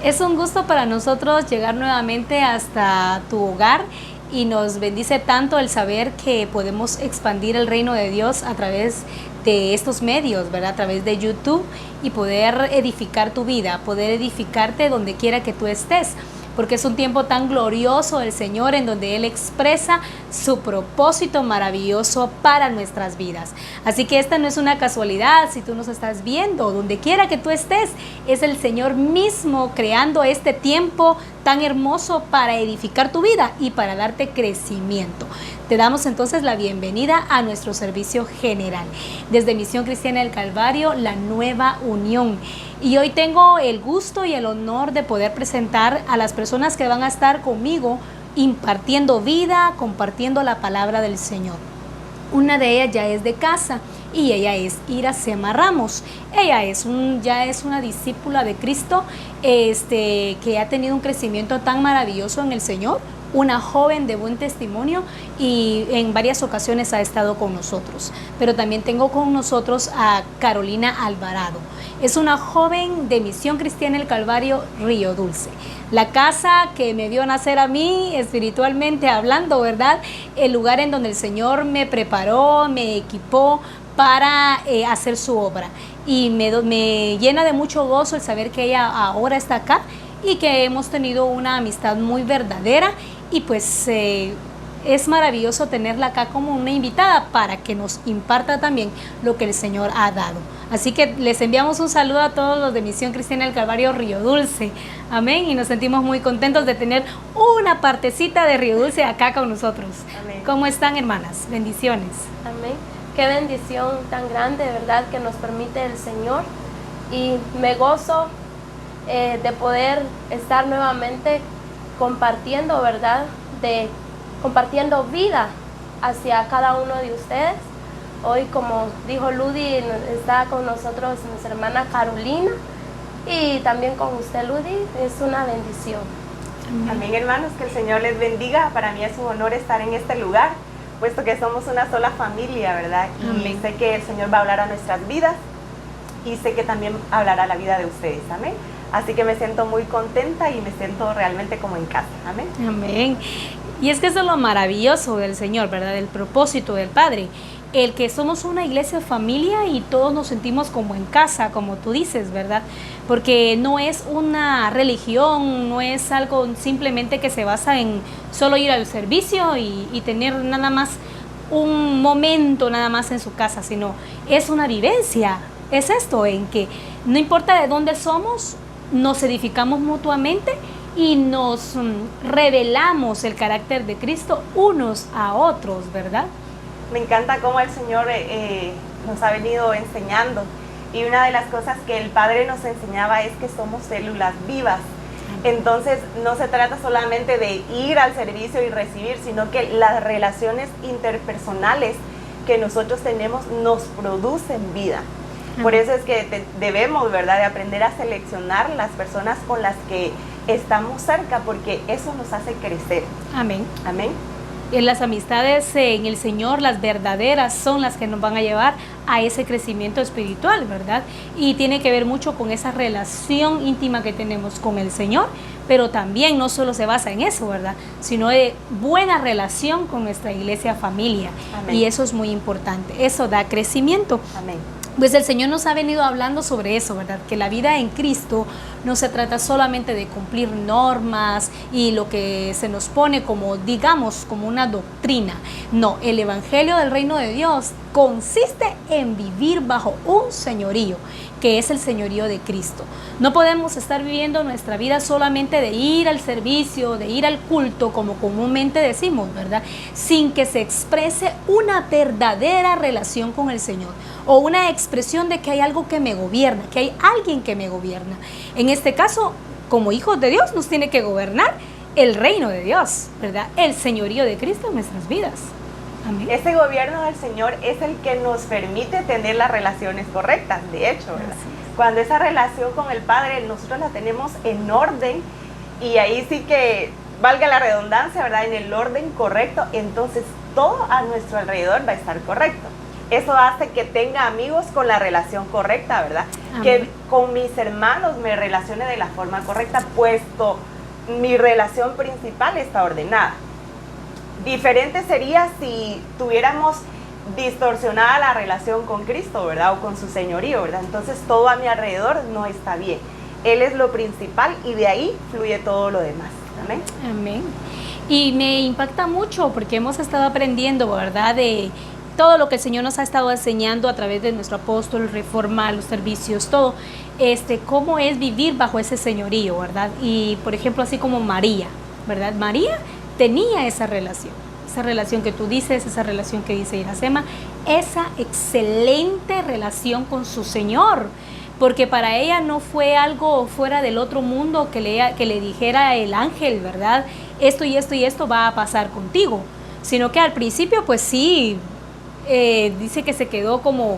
Es un gusto para nosotros llegar nuevamente hasta tu hogar y nos bendice tanto el saber que podemos expandir el reino de Dios a través de estos medios, ¿verdad? A través de YouTube y poder edificar tu vida, poder edificarte donde quiera que tú estés. Porque es un tiempo tan glorioso del Señor en donde Él expresa su propósito maravilloso para nuestras vidas. Así que esta no es una casualidad, si tú nos estás viendo, donde quiera que tú estés, es el Señor mismo creando este tiempo tan hermoso para edificar tu vida y para darte crecimiento. Te damos entonces la bienvenida a nuestro servicio general. Desde Misión Cristiana del Calvario, la Nueva Unión. Y hoy tengo el gusto y el honor de poder presentar a las personas que van a estar conmigo impartiendo vida, compartiendo la palabra del Señor. Una de ellas ya es de casa y ella es Iracema Ramos. Ella ya es una discípula de Cristo que ha tenido un crecimiento tan maravilloso en el Señor. Una joven de buen testimonio y en varias ocasiones ha estado con nosotros. Pero también tengo con nosotros a Carolina Alvarado. Es una joven de Misión Cristiana del Calvario, Río Dulce. La casa que me vio nacer a mí, espiritualmente hablando, ¿verdad? El lugar en donde el Señor me preparó, me equipó para hacer su obra. Y me llena de mucho gozo el saber que ella ahora está acá y que hemos tenido una amistad muy verdadera. Y pues es maravilloso tenerla acá como una invitada para que nos imparta también lo que el Señor ha dado. Así que les enviamos un saludo a todos los de Misión Cristiana del Calvario Río Dulce. Amén. Y nos sentimos muy contentos de tener una partecita de Río Dulce acá con nosotros. Amén. ¿Cómo están, hermanas? Bendiciones. Amén. Qué bendición tan grande, ¿verdad?, que nos permite el Señor. Y me gozo de poder estar nuevamente compartiendo, ¿verdad?, compartiendo vida hacia cada uno de ustedes. Hoy, como dijo Ludi, está con nosotros nuestra hermana Carolina y también con usted, Ludi. Es una bendición. Amén, hermanos, que el Señor les bendiga. Para mí es un honor estar en este lugar, puesto que somos una sola familia, ¿verdad? Y sé que el Señor va a hablar a nuestras vidas y sé que también hablará a la vida de ustedes. Amén. Así que me siento muy contenta y me siento realmente como en casa. Amén. Amén. Y es que eso es lo maravilloso del Señor, ¿verdad? El propósito del Padre. El que somos una iglesia familia y todos nos sentimos como en casa, como tú dices, ¿verdad? Porque no es una religión, no es algo simplemente que se basa en solo ir al servicio y tener nada más un momento nada más en su casa, sino es una vivencia. Es esto, en que no importa de dónde somos, nos edificamos mutuamente y nos revelamos el carácter de Cristo unos a otros, ¿verdad? Me encanta cómo el Señor nos ha venido enseñando, y una de las cosas que el Padre nos enseñaba es que somos células vivas. Entonces no se trata solamente de ir al servicio y recibir, sino que las relaciones interpersonales que nosotros tenemos nos producen vida. Por eso es que debemos, ¿verdad?, de aprender a seleccionar las personas con las que estamos cerca, porque eso nos hace crecer. Amén. Amén. Las amistades en el Señor, las verdaderas, son las que nos van a llevar a ese crecimiento espiritual, ¿verdad? Y tiene que ver mucho con esa relación íntima que tenemos con el Señor, pero también no solo se basa en eso, ¿verdad?, sino de buena relación con nuestra iglesia familia. Amén. Y eso es muy importante, eso da crecimiento. Amén. Pues el Señor nos ha venido hablando sobre eso, ¿verdad? Que la vida en Cristo no se trata solamente de cumplir normas y lo que se nos pone como, digamos, como una doctrina. No, el Evangelio del Reino de Dios consiste en vivir bajo un señorío, que es el señorío de Cristo. No podemos estar viviendo nuestra vida solamente de ir al servicio, de ir al culto, como comúnmente decimos, ¿verdad?, sin que se exprese una verdadera relación con el Señor, o una expresión de que hay algo que me gobierna, que hay alguien que me gobierna. En este caso, como hijos de Dios, nos tiene que gobernar el reino de Dios, ¿verdad?, el señorío de Cristo en nuestras vidas. Amén. Ese gobierno del Señor es el que nos permite tener las relaciones correctas, de hecho, ¿verdad? Cuando esa relación con el Padre nosotros la tenemos en orden, y ahí sí que valga la redundancia, ¿verdad?, en el orden correcto, entonces todo a nuestro alrededor va a estar correcto. eso hace que tenga amigos con la relación correcta, ¿verdad? Amén. Que con mis hermanos me relacione de la forma correcta, puesto mi relación principal está ordenada. Diferente sería si tuviéramos distorsionada la relación con Cristo, ¿verdad? O con su señorío, ¿verdad? Entonces todo a mi alrededor no está bien. Él es lo principal y de ahí fluye todo lo demás. Amén. Amén. Y me impacta mucho porque hemos estado aprendiendo, ¿verdad? De todo lo que el Señor nos ha estado enseñando a través de nuestro apóstol, Reforma, los servicios, todo, cómo es vivir bajo ese señorío, ¿verdad? Y por ejemplo, así como María, ¿verdad? María tenía esa relación que tú dices, esa relación que dice Iracema, esa excelente relación con su Señor, porque para ella no fue algo fuera del otro mundo que le dijera el ángel, ¿verdad? Esto y esto y esto va a pasar contigo, sino que al principio pues sí, dice que se quedó como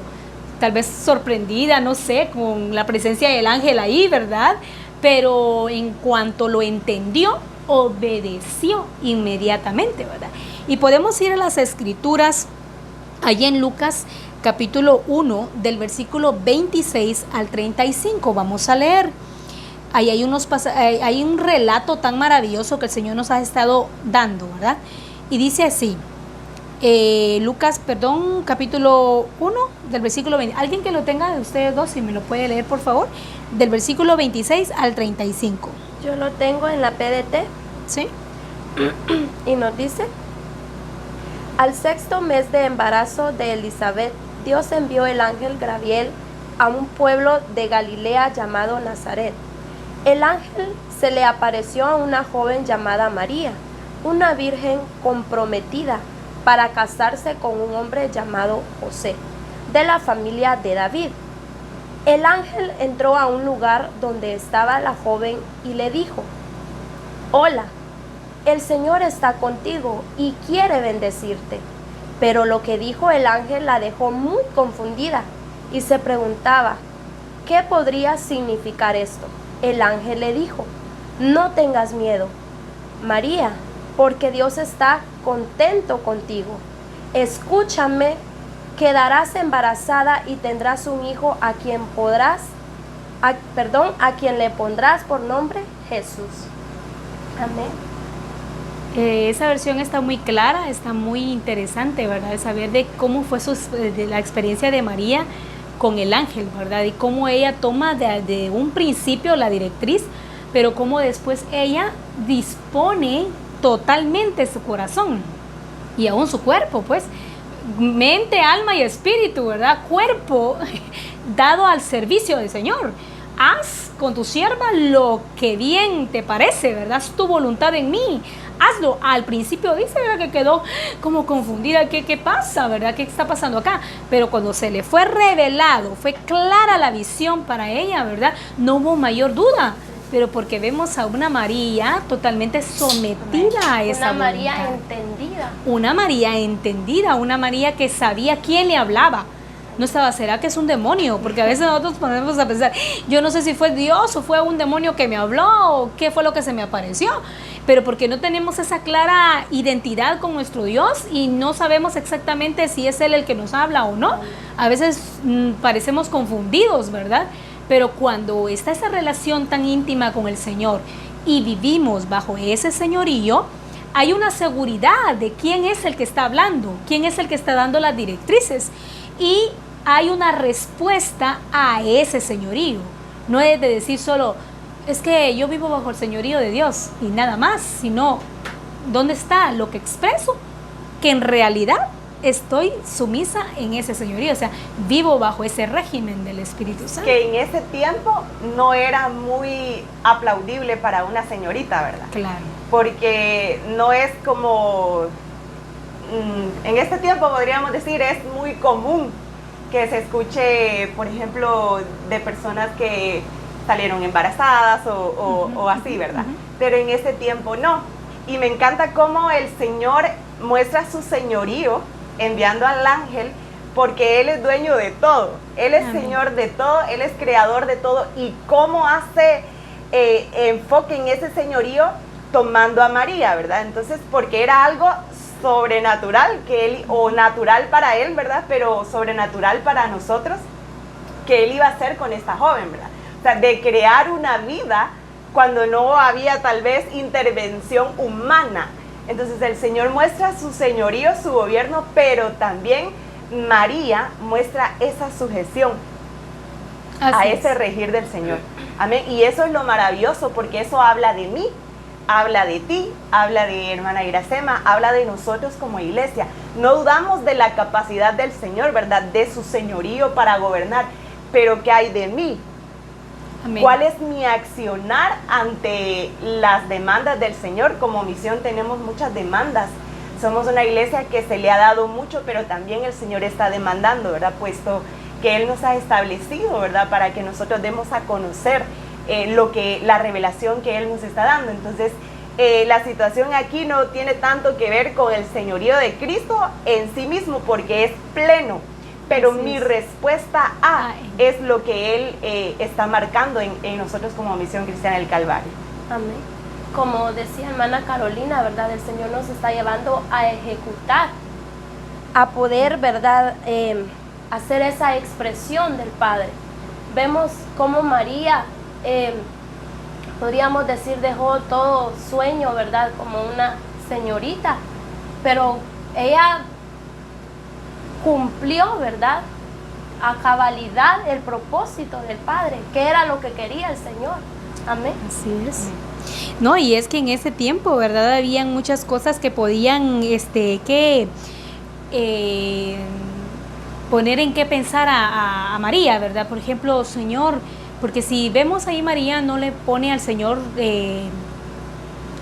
tal vez sorprendida, no sé, con la presencia del ángel ahí, ¿verdad? Pero en cuanto lo entendió, obedeció inmediatamente, ¿verdad? Y podemos ir a las escrituras, allí en Lucas capítulo 1, del versículo 26 al 35, vamos a leer. Ahí hay un relato tan maravilloso que el Señor nos ha estado dando, ¿verdad? Y dice así, capítulo 1, del versículo 20. Alguien que lo tenga de ustedes dos, si me lo puede leer, por favor, del versículo 26 al 35. Yo lo tengo en la PDT. ¿Sí? Y nos dice: al 6º mes de embarazo de Elizabeth, Dios envió el ángel Gabriel a un pueblo de Galilea llamado Nazaret. El ángel se le apareció a una joven llamada María, una virgen comprometida para casarse con un hombre llamado José, de la familia de David. El ángel entró a un lugar donde estaba la joven y le dijo: hola, el Señor está contigo y quiere bendecirte. Pero lo que dijo el ángel la dejó muy confundida y se preguntaba, ¿qué podría significar esto? El ángel le dijo: no tengas miedo, María, porque Dios está contento contigo. Escúchame, quedarás embarazada y tendrás un hijo a quien le pondrás por nombre Jesús. Amén. Esa versión está muy clara, está muy interesante, ¿verdad? De saber de cómo fue de la experiencia de María con el ángel, ¿verdad? Y cómo ella toma de un principio la directriz, pero cómo después ella dispone totalmente su corazón y aún su cuerpo, pues, mente, alma y espíritu, ¿verdad? Cuerpo dado al servicio del Señor. Haz con tu sierva lo que bien te parece, ¿verdad? Haz tu voluntad en mí. Hazlo. Al principio dice, ¿verdad?, que quedó como confundida. ¿Qué pasa, verdad? ¿Qué está pasando acá? Pero cuando se le fue revelado, fue clara la visión para ella, ¿verdad? No hubo mayor duda. Pero porque vemos a una María totalmente sometida a esa voluntad. Una María entendida. Una María entendida, una María que sabía quién le hablaba. No estaba, ¿será que es un demonio? Porque a veces nosotros ponemos a pensar, yo no sé si fue Dios o fue un demonio que me habló o qué fue lo que se me apareció. Pero porque no tenemos esa clara identidad con nuestro Dios y no sabemos exactamente si es Él el que nos habla o no. A veces parecemos confundidos, ¿verdad? Pero cuando está esa relación tan íntima con el Señor y vivimos bajo ese señorío, hay una seguridad de quién es el que está hablando, quién es el que está dando las directrices. Y hay una respuesta a ese señorío. No es de decir solo, es que yo vivo bajo el señorío de Dios y nada más, sino ¿dónde está lo que expreso? Que en realidad estoy sumisa en ese señorío, o sea, vivo bajo ese régimen del Espíritu Santo. Que en ese tiempo no era muy aplaudible para una señorita, ¿verdad? Claro. Porque no es como... en este tiempo podríamos decir, es muy común que se escuche, por ejemplo, de personas que salieron embarazadas o así, ¿verdad? Pero en ese tiempo no. Y me encanta cómo el Señor muestra su señorío enviando al ángel, porque Él es dueño de todo. Él es Señor de todo, Él es creador de todo. Y cómo hace enfoque en ese señorío tomando a María, ¿verdad? Entonces, porque era algo sobrenatural que él, o natural para él, ¿verdad? Pero sobrenatural para nosotros, que él iba a hacer con esta joven, ¿verdad? O sea, de crear una vida cuando no había tal vez intervención humana. Entonces el Señor muestra su señorío, su gobierno, pero también María muestra esa sujeción a ese regir del Señor. Amén. Y eso es lo maravilloso, porque eso habla de mí, habla de ti, habla de hermana Iracema, habla de nosotros como iglesia. No dudamos de la capacidad del Señor, ¿verdad? De su señorío para gobernar. Pero ¿qué hay de mí? Amén. ¿Cuál es mi accionar ante las demandas del Señor? Como misión tenemos muchas demandas. Somos una iglesia que se le ha dado mucho, pero también el Señor está demandando, ¿verdad? Puesto que Él nos ha establecido, ¿verdad? Para que nosotros demos a conocer la revelación que Él nos está dando. Entonces, la situación aquí no tiene tanto que ver con el señorío de Cristo en sí mismo, porque es pleno. Pero mi respuesta es lo que Él está marcando en nosotros como Misión Cristiana del Calvario. Amén. Como decía hermana Carolina, ¿verdad? El Señor nos está llevando a ejecutar, a poder, ¿verdad? Hacer esa expresión del Padre. Vemos cómo María, podríamos decir, dejó todo sueño, ¿verdad? Como una señorita, pero ella cumplió, ¿verdad?, a cabalidad el propósito del Padre, que era lo que quería el Señor. Amén. Así es. No, y es que en ese tiempo, ¿verdad?, habían muchas cosas que podían poner en qué pensar a María, ¿verdad? Por ejemplo, Señor, porque si vemos ahí, María no le pone al Señor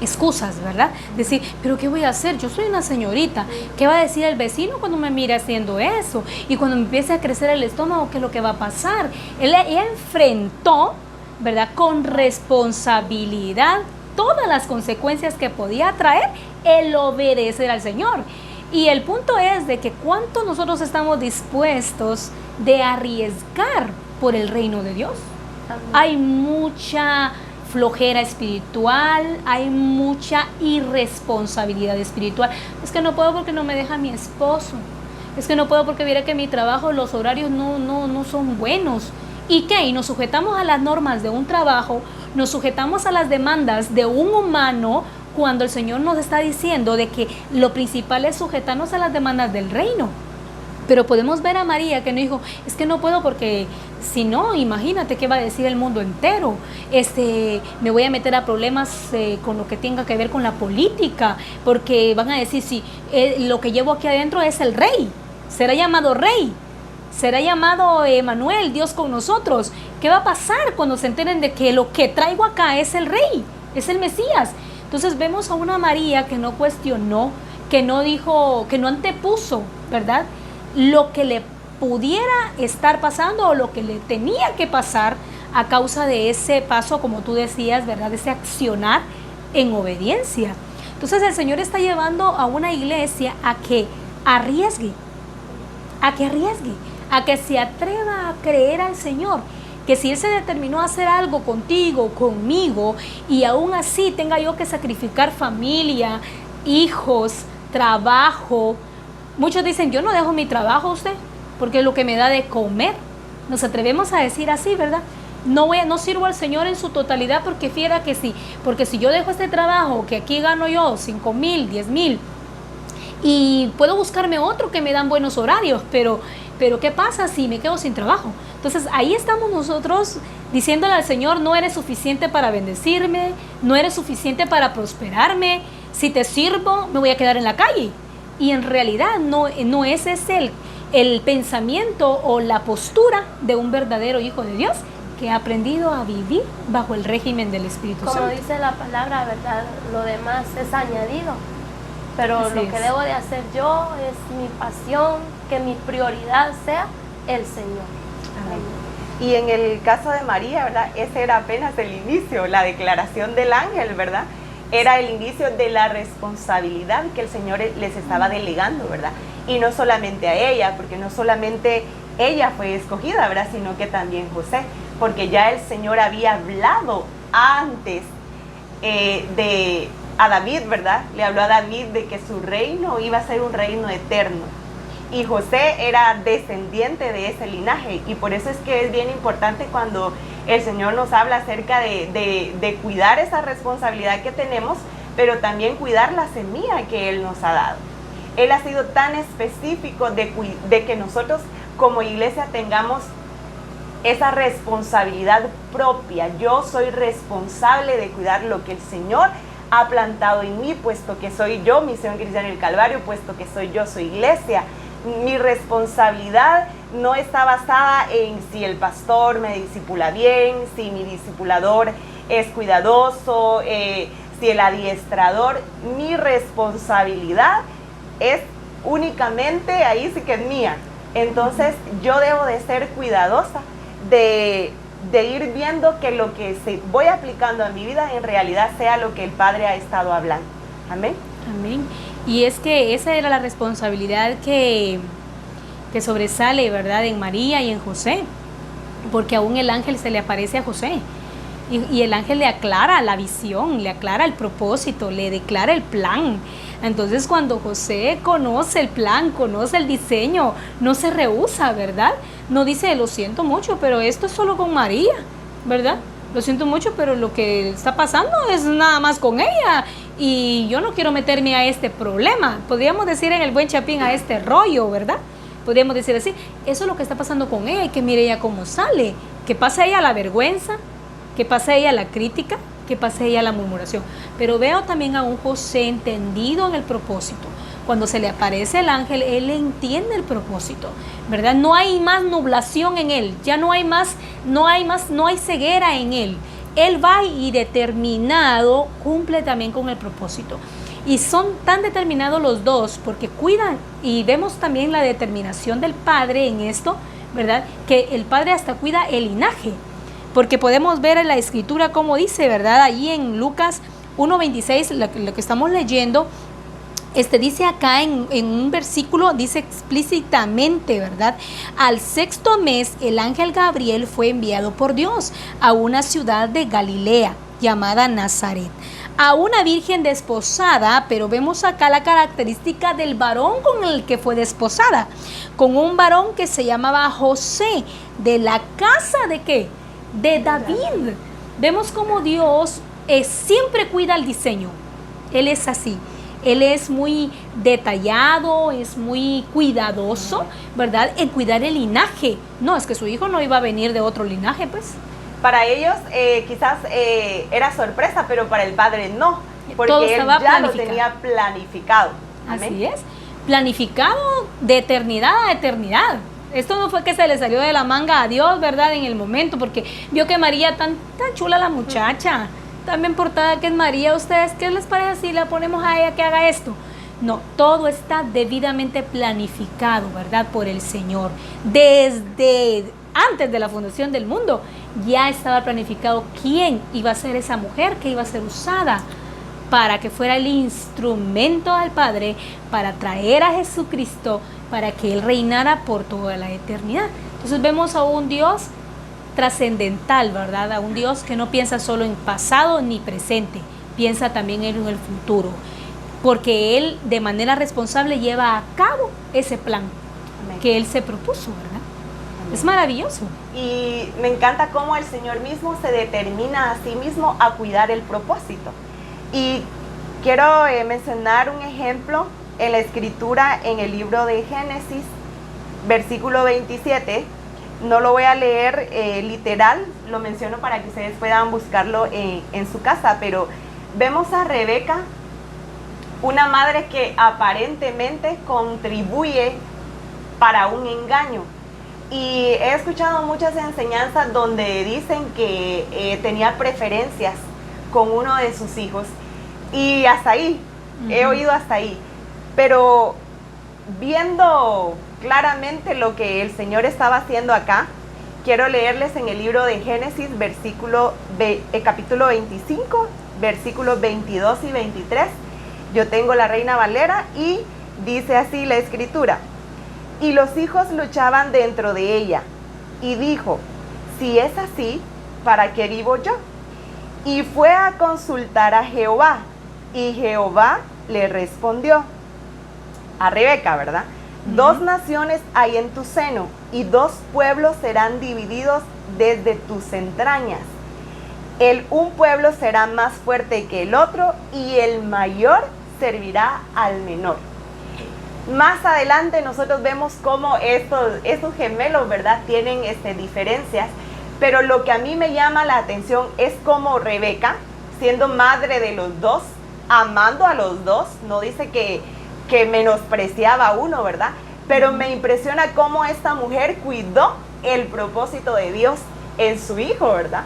excusas, ¿verdad? Decir, pero ¿qué voy a hacer? Yo soy una señorita. ¿Qué va a decir el vecino cuando me mire haciendo eso? Y cuando me empiece a crecer el estómago, ¿qué es lo que va a pasar? Ella enfrentó, ¿verdad?, con responsabilidad todas las consecuencias que podía traer el obedecer al Señor. Y el punto es de que cuánto nosotros estamos dispuestos de arriesgar por el reino de Dios. Hay mucha flojera espiritual, hay mucha irresponsabilidad espiritual. Es que no puedo porque no me deja mi esposo. Es que no puedo porque mira que mi trabajo, los horarios no son buenos. ¿Y qué? Y nos sujetamos a las normas de un trabajo, nos sujetamos a las demandas de un humano, cuando el Señor nos está diciendo de que lo principal es sujetarnos a las demandas del reino. Pero podemos ver a María que no dijo, es que no puedo porque si no, imagínate qué va a decir el mundo entero. Me voy a meter a problemas con lo que tenga que ver con la política, porque van a decir, si lo que llevo aquí adentro es el rey, será llamado rey, será llamado Emanuel, Dios con nosotros. ¿Qué va a pasar cuando se enteren de que lo que traigo acá es el rey, es el Mesías? Entonces vemos a una María que no cuestionó, que no dijo, que no antepuso, ¿verdad?, lo que le pudiera estar pasando o lo que le tenía que pasar a causa de ese paso, como tú decías, ¿verdad?, de ese accionar en obediencia. Entonces el Señor está llevando a una iglesia a que arriesgue, a que se atreva a creer al Señor, que si Él se determinó a hacer algo contigo, conmigo, y aún así tenga yo que sacrificar familia, hijos, trabajo. Muchos dicen, yo no dejo mi trabajo, usted, porque es lo que me da de comer. Nos atrevemos a decir así, ¿verdad? No sirvo al Señor en su totalidad porque fiera que sí, porque si yo dejo este trabajo, que aquí gano yo 5,000, 10,000, y puedo buscarme otro que me dan buenos horarios, pero ¿qué pasa si me quedo sin trabajo? Entonces ahí estamos nosotros diciéndole al Señor, no eres suficiente para bendecirme, no eres suficiente para prosperarme, si te sirvo me voy a quedar en la calle. Y en realidad no es ese el pensamiento o la postura de un verdadero hijo de Dios que ha aprendido a vivir bajo el régimen del Espíritu Santo. Como dice la palabra, ¿verdad?, lo demás es añadido. Pero Así lo es. que debo de hacer yo es mi pasión, que mi prioridad sea el Señor. Amén. Y en el caso de María, ¿verdad?, ese era apenas el inicio, la declaración del ángel, ¿verdad? Era el inicio de la responsabilidad que el Señor les estaba delegando, ¿verdad? Y no solamente a ella, porque no solamente ella fue escogida, ¿verdad?, sino que también José, porque ya el Señor había hablado antes de a David, ¿verdad? Le habló a David de que su reino iba a ser un reino eterno. Y José era descendiente de ese linaje, y por eso es que es bien importante cuando el Señor nos habla acerca de cuidar esa responsabilidad que tenemos, pero también cuidar la semilla que Él nos ha dado. Él ha sido tan específico de que nosotros como iglesia tengamos esa responsabilidad propia. Yo soy responsable de cuidar lo que el Señor ha plantado en mí, puesto que soy yo, Misión Cristiana del Calvario, puesto que soy yo, soy iglesia. Mi responsabilidad no está basada en si el pastor me discipula bien, si mi discipulador es cuidadoso, si el adiestrador. Mi responsabilidad es únicamente, ahí sí que es mía. Entonces yo debo de ser cuidadosa de ir viendo que lo que voy aplicando a mi vida en realidad sea lo que el Padre ha estado hablando. Amén. Amén. Y es que esa era la responsabilidad que sobresale, ¿verdad?, en María y en José, porque aún el ángel se le aparece a José y el ángel le aclara la visión, le aclara el propósito, le declara el plan. Entonces cuando José conoce el plan, conoce el diseño, no se rehúsa, ¿verdad? No dice, lo siento mucho, pero esto es solo con María, ¿verdad? Lo siento mucho, pero lo que está pasando es nada más con ella y yo no quiero meterme a este problema. Podríamos decir en el buen chapín, a este rollo, ¿verdad? Podríamos decir así, eso es lo que está pasando con ella y que mire ella cómo sale, que pasa ella la vergüenza, que pasa ella la crítica, que pase ella la murmuración. Pero veo también a un José entendido en el propósito. Cuando se le aparece el ángel, él entiende el propósito, ¿verdad? No hay más nublación en él, ya no hay ceguera en él. Él va y determinado cumple también con el propósito. Y son tan determinados los dos porque cuidan, y vemos también la determinación del Padre en esto, ¿verdad? Que el Padre hasta cuida el linaje. Porque podemos ver en la escritura como dice, ¿verdad? Allí en Lucas 1:26, lo que estamos leyendo, dice acá en un versículo, dice explícitamente, ¿verdad? Al 6º mes, el ángel Gabriel fue enviado por Dios a una ciudad de Galilea llamada Nazaret, a una virgen desposada, pero vemos acá la característica del varón con el que fue desposada, con un varón que se llamaba José, de la casa ¿de qué? De David. Vemos como Dios siempre cuida el diseño. Él es así. Él es muy detallado, es muy cuidadoso, ¿verdad? En cuidar el linaje. No, es que su hijo no iba a venir de otro linaje, pues. Para ellos quizás era sorpresa, pero para el Padre no, porque todo él ya lo tenía planificado. Amén. Así es, planificado de eternidad a eternidad. Esto no fue que se le salió de la manga a Dios, ¿verdad? En el momento, porque vio que María, tan chula la muchacha, tan bien portada que es María. ¿Ustedes qué les parece si la ponemos a ella que haga esto? No, todo está debidamente planificado, ¿verdad? Por el Señor. Desde antes de la fundación del mundo ya estaba planificado quién iba a ser esa mujer que iba a ser usada para que fuera el instrumento del Padre para traer a Jesucristo, para que Él reinara por toda la eternidad. Entonces vemos a un Dios trascendental, ¿verdad? A un Dios que no piensa solo en pasado ni presente, piensa también en el futuro, porque Él de manera responsable lleva a cabo ese plan que Él se propuso, ¿verdad? Es maravilloso. Y me encanta cómo el Señor mismo se determina a sí mismo a cuidar el propósito. Y quiero mencionar un ejemplo en la escritura en el libro de Génesis, versículo 27. No lo voy a leer literal, lo menciono para que ustedes puedan buscarlo en su casa, pero vemos a Rebeca, una madre que aparentemente contribuye para un engaño. Y he escuchado muchas enseñanzas donde dicen que tenía preferencias con uno de sus hijos. Y hasta ahí, he oído hasta ahí. Pero viendo claramente lo que el Señor estaba haciendo acá, quiero leerles en el libro de Génesis, capítulo 25, versículos 22 y 23. Yo tengo la Reina Valera y dice así la escritura. Y los hijos luchaban dentro de ella. Y dijo, si es así, ¿para qué vivo yo? Y fue a consultar a Jehová. Y Jehová le respondió a Rebeca, ¿verdad? Dos naciones hay en tu seno, y dos pueblos serán divididos desde tus entrañas. Un pueblo será más fuerte que el otro, y el mayor servirá al menor. Más adelante nosotros vemos cómo estos gemelos, ¿verdad?, tienen diferencias, pero lo que a mí me llama la atención es cómo Rebeca, siendo madre de los dos, amando a los dos, no dice que menospreciaba a uno, ¿verdad? Pero me impresiona cómo esta mujer cuidó el propósito de Dios en su hijo, ¿verdad?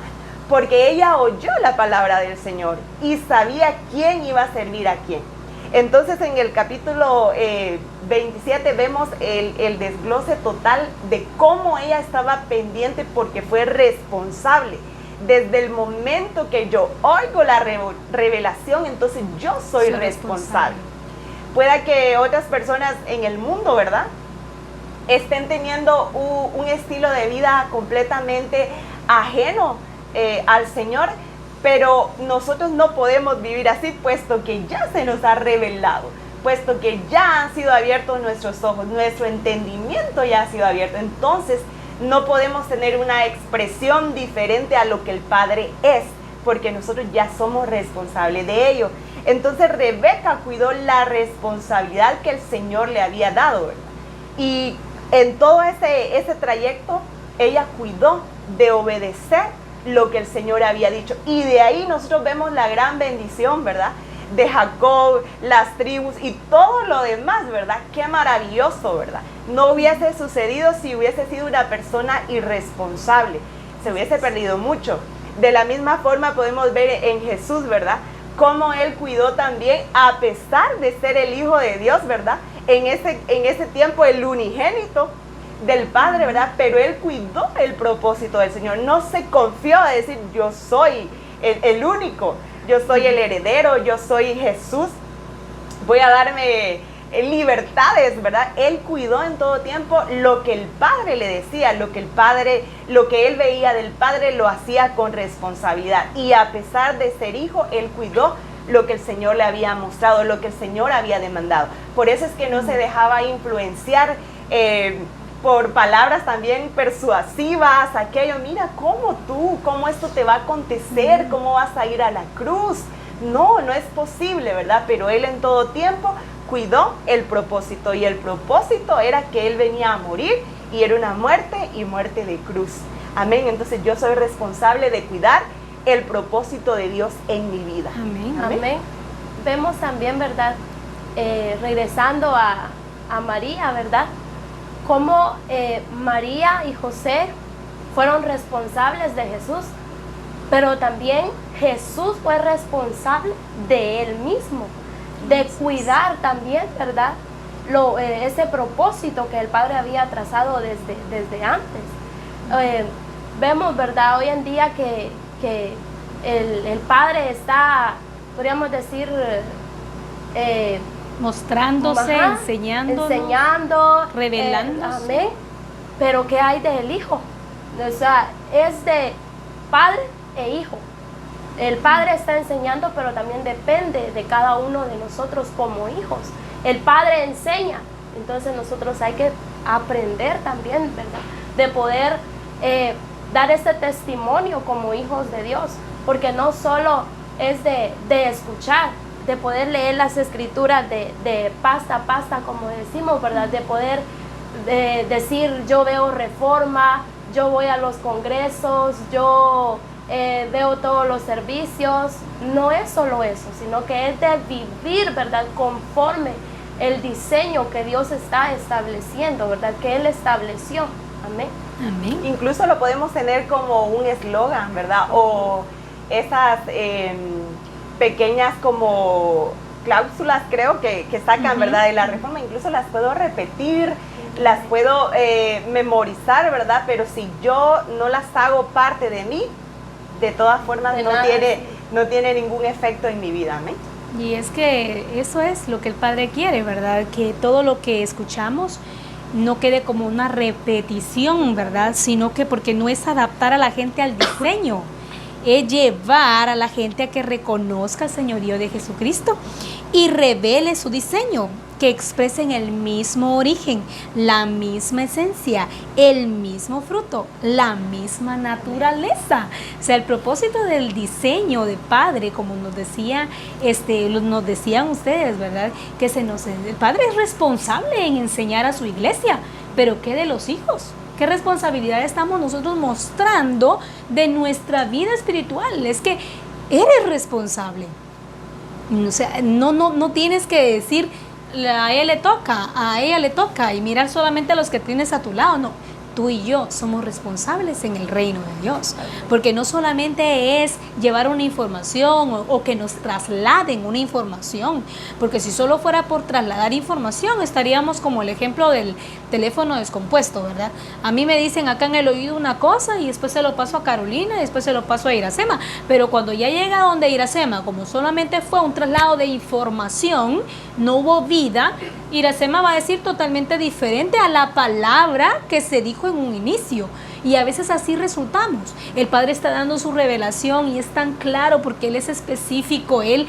Porque ella oyó la palabra del Señor y sabía quién iba a servir a quién. Entonces en el capítulo 27 vemos el desglose total de cómo ella estaba pendiente porque fue responsable. Desde el momento que yo oigo la revelación, entonces yo soy responsable. Pueda que otras personas en el mundo, ¿verdad?, estén teniendo un estilo de vida completamente ajeno al Señor, pero nosotros no podemos vivir así, puesto que ya se nos ha revelado, puesto que ya han sido abiertos nuestros ojos, nuestro entendimiento ya ha sido abierto. Entonces no podemos tener una expresión diferente a lo que el Padre es, porque nosotros ya somos responsables de ello. Entonces Rebeca cuidó la responsabilidad que el Señor le había dado, ¿verdad? Y en todo ese trayecto, ella cuidó de obedecer lo que el Señor había dicho. Y de ahí nosotros vemos la gran bendición, ¿verdad?, de Jacob, las tribus y todo lo demás, ¿verdad? Qué maravilloso, ¿verdad? No hubiese sucedido si hubiese sido una persona irresponsable. Se hubiese perdido mucho. De la misma forma podemos ver en Jesús, ¿verdad?, cómo Él cuidó también, a pesar de ser el Hijo de Dios, ¿verdad?, en ese tiempo el unigénito del Padre, ¿verdad?, pero Él cuidó el propósito del Señor. No se confió a decir, yo soy el único, yo soy el heredero, yo soy Jesús, voy a darme libertades, ¿verdad? Él cuidó en todo tiempo lo que el Padre le decía, lo que Él veía del Padre lo hacía con responsabilidad. Y a pesar de ser hijo, Él cuidó lo que el Señor le había mostrado, lo que el Señor había demandado. Por eso es que no se dejaba influenciar por palabras también persuasivas, aquello, mira, cómo esto te va a acontecer, cómo vas a ir a la cruz. No es posible, ¿verdad? Pero Él en todo tiempo cuidó el propósito, y el propósito era que Él venía a morir, y era una muerte, y muerte de cruz. Amén. Entonces yo soy responsable de cuidar el propósito de Dios en mi vida. Amén. Amén. Vemos también, ¿verdad?, regresando a María, ¿verdad?, cómo María y José fueron responsables de Jesús, pero también Jesús fue responsable de Él mismo, de cuidar también, ¿verdad?, ese propósito que el Padre había trazado desde antes. Vemos, ¿verdad?, hoy en día que el Padre está, podríamos decir, mostrándose, enseñando, revelándose. amén. Pero ¿qué hay del Hijo? O sea, es de Padre e Hijo. El Padre está enseñando, pero también depende de cada uno de nosotros como hijos. El Padre enseña, entonces nosotros hay que aprender también, ¿verdad?, de poder dar este testimonio como hijos de Dios, porque no solo es de escuchar, de poder leer las escrituras de pasta a pasta, como decimos, ¿verdad?, de poder decir, yo veo Reforma, yo voy a los congresos, yo veo todos los servicios. No es solo eso, sino que es de vivir, ¿verdad?, conforme el diseño que Dios está estableciendo, ¿verdad?, que Él estableció. Amén. Amén. Incluso lo podemos tener como un eslogan, ¿verdad? O esas pequeñas como cláusulas, creo, que sacan, ¿verdad?, de la Reforma. Incluso las puedo repetir, las puedo memorizar, ¿verdad? Pero si yo no las hago parte de mí, de todas formas no tiene ningún efecto en mi vida. Amén. Y es que eso es lo que el Padre quiere, ¿verdad? Que todo lo que escuchamos no quede como una repetición, ¿verdad? Sino que porque no es adaptar a la gente al diseño. es llevar a la gente a que reconozca el señorío de Jesucristo y revele su diseño, que expresen el mismo origen, la misma esencia, el mismo fruto, la misma naturaleza. O sea, el propósito del diseño de padre, como nos decían ustedes, ¿verdad? Que el padre es responsable en enseñar a su iglesia, pero ¿qué de los hijos? ¿Qué responsabilidad estamos nosotros mostrando de nuestra vida espiritual? Es que eres responsable. O sea, no tienes que decir a ella le toca y mirar solamente a los que tienes a tu lado. No, tú y yo somos responsables en el reino de Dios, porque no solamente es llevar una información o que nos trasladen una información, porque si solo fuera por trasladar información estaríamos como el ejemplo del teléfono descompuesto, ¿verdad? A mí me dicen acá en el oído una cosa y después se lo paso a Carolina y después se lo paso a Iracema, pero cuando ya llega a donde Iracema, como solamente fue un traslado de información, no hubo vida, Iracema va a decir totalmente diferente a la palabra que se dijo en un inicio. Y a veces así resultamos. El Padre está dando su revelación y es tan claro porque Él es específico. Él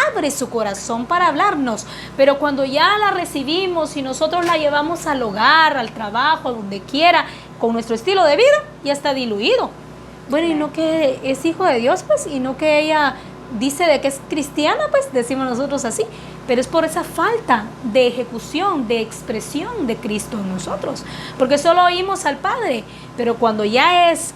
abre su corazón para hablarnos. Pero cuando ya la recibimos y nosotros la llevamos al hogar, al trabajo, a donde quiera, con nuestro estilo de vida, ya está diluido. Bueno, y no que es hijo de Dios, pues, y no que ella dice de que es cristiana, pues, decimos nosotros así. Pero es por esa falta de ejecución, de expresión de Cristo en nosotros. Porque solo oímos al Padre, pero cuando ya es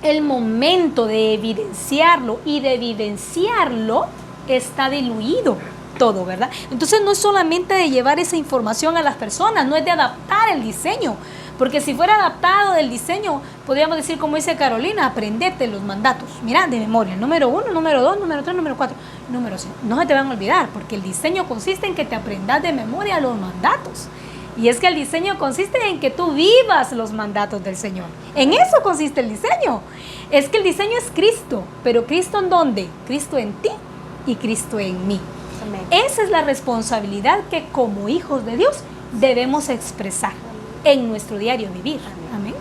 el momento de evidenciarlo y de vivenciarlo, está diluido todo, ¿verdad? Entonces no es solamente de llevar esa información a las personas, no es de adaptar el diseño. Porque si fuera adaptado el diseño, podríamos decir, como dice Carolina, aprendete los mandatos. Mira, de memoria, número 1, número 2, número 3, número 4, número 5. No se te van a olvidar, porque el diseño consiste en que te aprendas de memoria los mandatos. Y es que el diseño consiste en que tú vivas los mandatos del Señor. En eso consiste el diseño. Es que el diseño es Cristo, pero ¿Cristo en dónde? Cristo en ti y Cristo en mí. Amén. Esa es la responsabilidad que como hijos de Dios debemos expresar en nuestro diario vivir. Amén.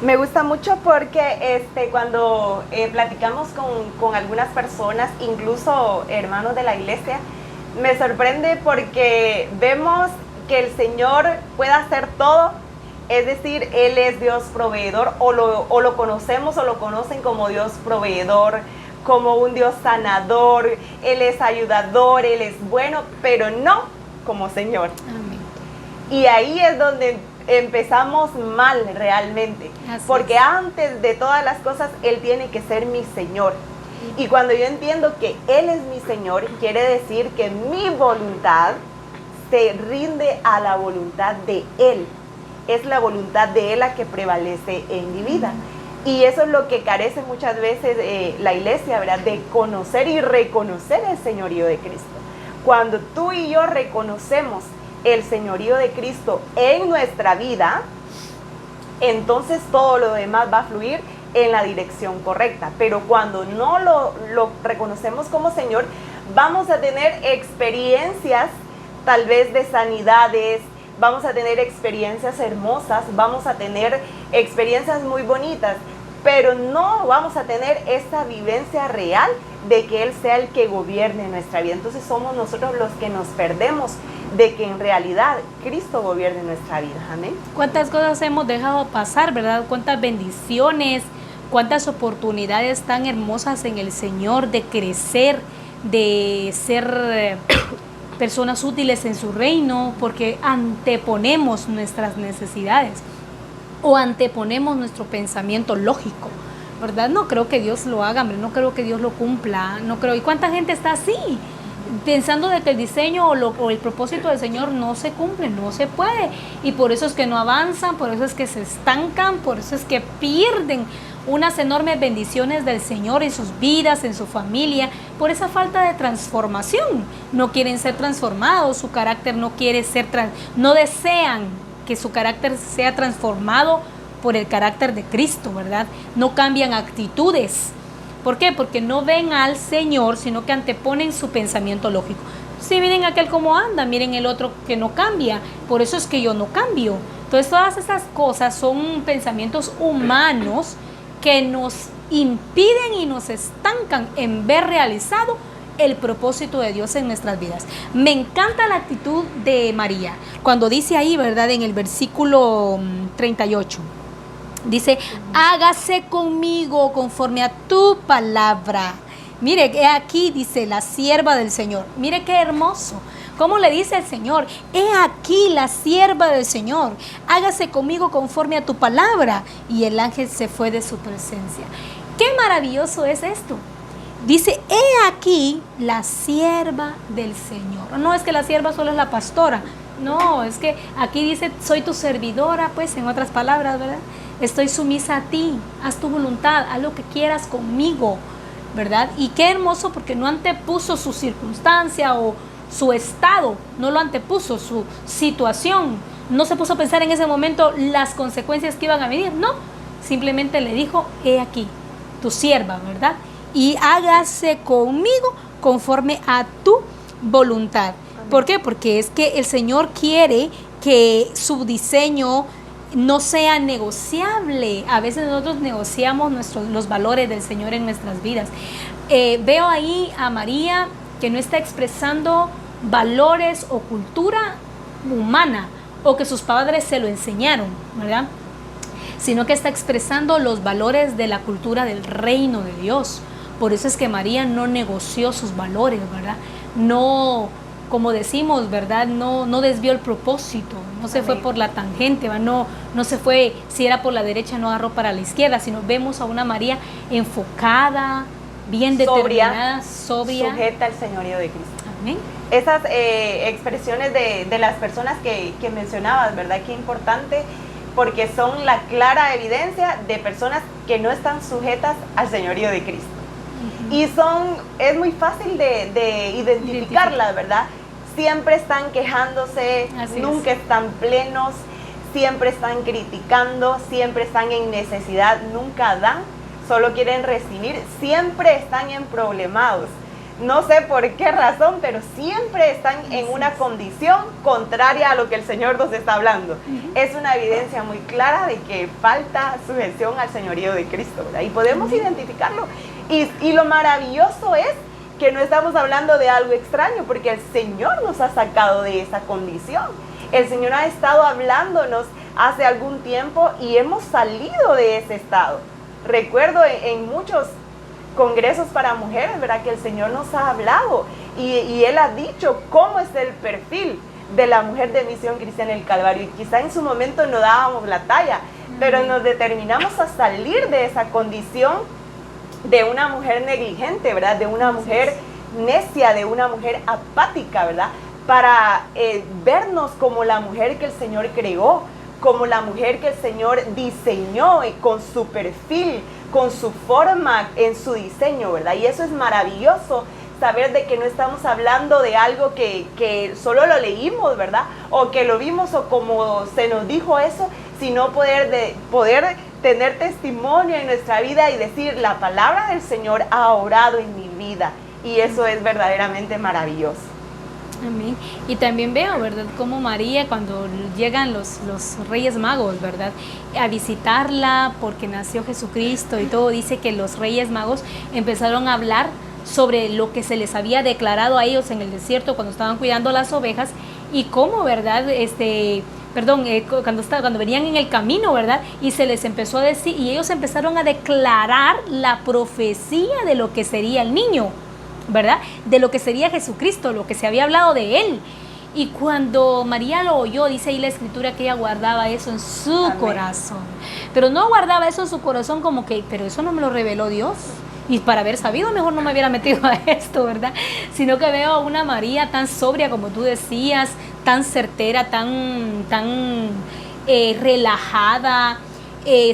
Me gusta mucho porque cuando platicamos con algunas personas, incluso hermanos de la iglesia, me sorprende porque vemos que el Señor puede hacer todo, es decir, Él es Dios proveedor, o lo conocemos o lo conocen como Dios proveedor, como un Dios sanador, Él es ayudador, Él es bueno, pero no como Señor. Amén. Y ahí es donde empezamos mal realmente, porque antes de todas las cosas Él tiene que ser mi Señor. Y cuando yo entiendo que Él es mi Señor, quiere decir que mi voluntad se rinde a la voluntad de Él. Es la voluntad de Él la que prevalece en mi vida. Y eso es lo que carece muchas veces la iglesia, ¿verdad? De conocer y reconocer el señorío de Cristo. Cuando tú y yo reconocemos el señorío de Cristo en nuestra vida, entonces todo lo demás va a fluir en la dirección correcta. Pero cuando no lo reconocemos como Señor, vamos a tener experiencias tal vez de sanidades, vamos a tener experiencias hermosas, vamos a tener experiencias muy bonitas, pero no vamos a tener esa vivencia real de que Él sea el que gobierne nuestra vida. Entonces somos nosotros los que nos perdemos de que en realidad Cristo gobierne nuestra vida. Amén. ¿Cuántas cosas hemos dejado pasar, verdad? ¿Cuántas bendiciones, cuántas oportunidades tan hermosas en el Señor de crecer, de ser personas útiles en su reino, porque anteponemos nuestras necesidades o anteponemos nuestro pensamiento lógico, ¿verdad? No creo que Dios lo haga, no creo que Dios lo cumpla, no creo. ¿Y cuánta gente está así? Pensando de que el diseño o el propósito del Señor no se cumple, no se puede. Y por eso es que no avanzan, por eso es que se estancan, por eso es que pierden unas enormes bendiciones del Señor en sus vidas, en su familia, por esa falta de transformación. No quieren ser transformados, su carácter no quiere ser, no desean que su carácter sea transformado por el carácter de Cristo, ¿verdad? No cambian actitudes. ¿Por qué? Porque no ven al Señor, sino que anteponen su pensamiento lógico. Sí, miren aquel cómo anda, miren el otro que no cambia, por eso es que yo no cambio. Entonces todas esas cosas son pensamientos humanos que nos impiden y nos estancan en ver realizado el propósito de Dios en nuestras vidas. Me encanta la actitud de María, cuando dice ahí, ¿verdad? En el versículo 38, dice, hágase conmigo conforme a tu palabra. Mire, he aquí, dice, la sierva del Señor. Mire qué hermoso. ¿Cómo le dice el Señor? He aquí la sierva del Señor. Hágase conmigo conforme a tu palabra. Y el ángel se fue de su presencia. Qué maravilloso es esto. Dice, he aquí la sierva del Señor. No es que la sierva solo es la pastora. No, es que aquí dice, soy tu servidora, pues en otras palabras, ¿verdad? Estoy sumisa a ti. Haz tu voluntad, haz lo que quieras conmigo, ¿verdad? Y qué hermoso, porque no antepuso su circunstancia o su estado, no lo antepuso, su situación. No se puso a pensar en ese momento las consecuencias que iban a venir. No, simplemente le dijo, he aquí, tu sierva, ¿verdad? Y hágase conmigo conforme a tu voluntad. Amén. ¿Por qué? Porque es que el Señor quiere que su diseño no sea negociable. A veces nosotros negociamos los valores del Señor en nuestras vidas. Veo ahí a María que no está expresando valores o cultura humana o que sus padres se lo enseñaron, ¿verdad? Sino que está expresando los valores de la cultura del reino de Dios. Por eso es que María no negoció sus valores, ¿verdad? No, como decimos, ¿verdad? No desvió el propósito, no se fue por la tangente, ¿verdad? No se fue, si era por la derecha no agarró para la izquierda, sino vemos a una María enfocada, bien determinada, sobria, sujeta al señorío de Cristo. Amén. Esas expresiones de las personas que mencionabas, ¿verdad? Qué importante, porque son la clara evidencia de personas que no están sujetas al señorío de Cristo. Y es muy fácil de identificarlas, ¿verdad? Siempre están quejándose, nunca están plenos, siempre están criticando, siempre están en necesidad, nunca dan, solo quieren recibir, siempre están emproblemados. No sé por qué razón, pero siempre están en una condición contraria a lo que el Señor nos está hablando. Es una evidencia muy clara de que falta sujeción al señorío de Cristo, ¿verdad? Y podemos identificarlo. Y lo maravilloso es que no estamos hablando de algo extraño, porque el Señor nos ha sacado de esa condición. El Señor ha estado hablándonos hace algún tiempo y hemos salido de ese estado. Recuerdo en muchos congresos para mujeres, ¿verdad? Que el Señor nos ha hablado y Él ha dicho cómo es el perfil de la mujer de Misión Cristiana del Calvario. Y quizá en su momento no dábamos la talla, pero nos determinamos a salir de esa condición de una mujer negligente, ¿verdad? De una mujer necia, de una mujer apática, ¿verdad? Para vernos como la mujer que el Señor creó, como la mujer que el Señor diseñó con su perfil, con su forma, en su diseño, ¿verdad? Y eso es maravilloso, saber de que no estamos hablando de algo que solo lo leímos, ¿verdad? O que lo vimos o como se nos dijo eso, sino poder tener testimonio en nuestra vida y decir, la palabra del Señor ha obrado en mi vida. Y eso es verdaderamente maravilloso. Amén. Y también veo, ¿verdad?, como María, cuando llegan los Reyes Magos, ¿verdad?, a visitarla porque nació Jesucristo y todo, dice que los Reyes Magos empezaron a hablar sobre lo que se les había declarado a ellos en el desierto cuando estaban cuidando las ovejas y cómo, ¿verdad?, cuando venían en el camino, ¿verdad?, y se les empezó a decir, y ellos empezaron a declarar la profecía de lo que sería el niño, ¿verdad?, de lo que sería Jesucristo, lo que se había hablado de él. Y cuando María lo oyó, dice ahí la escritura que ella guardaba eso en su corazón, pero no guardaba eso en su corazón como que, pero eso no me lo reveló Dios, y para haber sabido mejor no me hubiera metido a esto, ¿verdad? Sino que veo a una María tan sobria como tú decías, tan certera, tan relajada,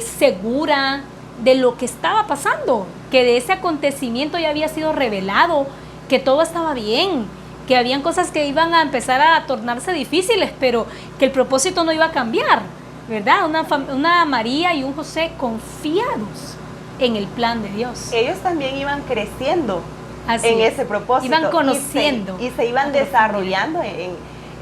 segura de lo que estaba pasando, que de ese acontecimiento ya había sido revelado, que todo estaba bien, que habían cosas que iban a empezar a tornarse difíciles, pero que el propósito no iba a cambiar, ¿verdad? Una María y un José confiados en el plan de Dios. Ellos también iban creciendo en ese propósito. Iban conociendo. Y se iban desarrollando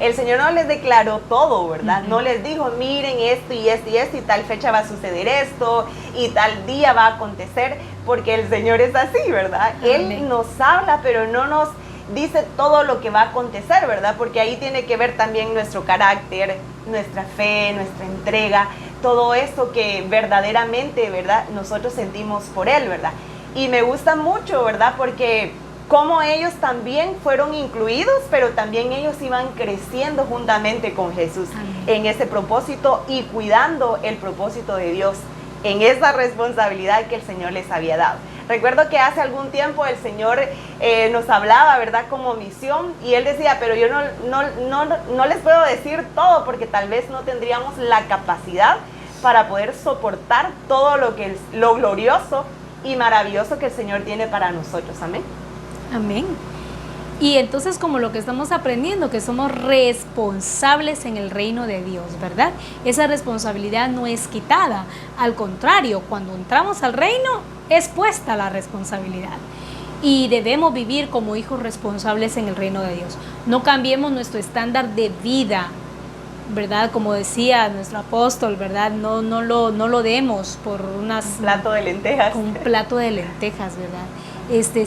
El Señor no les declaró todo, ¿verdad? No les dijo, miren esto y esto y esto, y tal fecha va a suceder esto, y tal día va a acontecer, porque el Señor es así, ¿verdad? Él nos habla, pero no nos dice todo lo que va a acontecer, ¿verdad? Porque ahí tiene que ver también nuestro carácter, nuestra fe, nuestra entrega, todo eso que verdaderamente, ¿verdad? Nosotros sentimos por Él, ¿verdad? Y me gusta mucho, ¿verdad? Porque como ellos también fueron incluidos, pero también ellos iban creciendo juntamente con Jesús en ese propósito y cuidando el propósito de Dios en esa responsabilidad que el Señor les había dado. Recuerdo que hace algún tiempo el Señor nos hablaba, ¿verdad?, como misión, y Él decía, pero yo no les puedo decir todo porque tal vez no tendríamos la capacidad para poder soportar todo lo glorioso y maravilloso que el Señor tiene para nosotros. Amén. Amén. Y entonces, como lo que estamos aprendiendo, que somos responsables en el reino de Dios, ¿verdad? Esa responsabilidad no es quitada. Al contrario, cuando entramos al reino, es puesta la responsabilidad. Y debemos vivir como hijos responsables en el reino de Dios. No cambiemos nuestro estándar de vida, ¿verdad? Como decía nuestro apóstol, ¿verdad? No lo demos por un plato de lentejas. Un plato de lentejas, ¿verdad?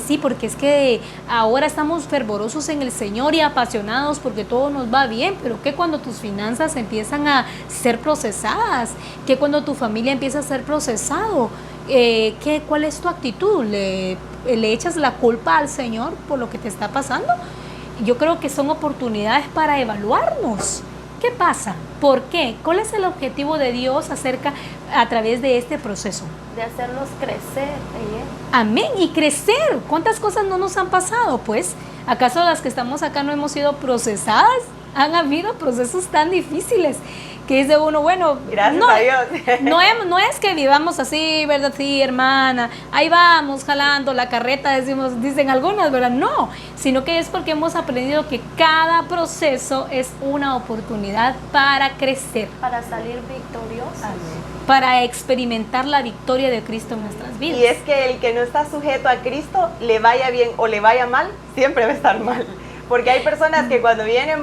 Sí, porque es que ahora estamos fervorosos en el Señor y apasionados porque todo nos va bien, pero ¿qué cuando tus finanzas empiezan a ser procesadas? ¿Qué cuando tu familia empieza a ser procesado? ¿Cuál es tu actitud? ¿Le echas la culpa al Señor por lo que te está pasando? Yo creo que son oportunidades para evaluarnos. ¿Qué pasa? ¿Por qué? ¿Cuál es el objetivo de Dios a través de este proceso? De hacernos crecer. Amén, y crecer. ¿Cuántas cosas no nos han pasado? Pues, ¿acaso las que estamos acá no hemos sido procesadas? Han habido procesos tan difíciles que dice uno, bueno, gracias a Dios. No es que vivamos así, ¿verdad? Sí, hermana, ahí vamos jalando la carreta, dicen algunas, ¿verdad? No, sino que es porque hemos aprendido que cada proceso es una oportunidad para crecer. Para salir victoriosos. Amén. Para experimentar la victoria de Cristo en nuestras vidas. Y es que el que no está sujeto a Cristo, le vaya bien o le vaya mal, siempre va a estar mal. Porque hay personas que cuando vienen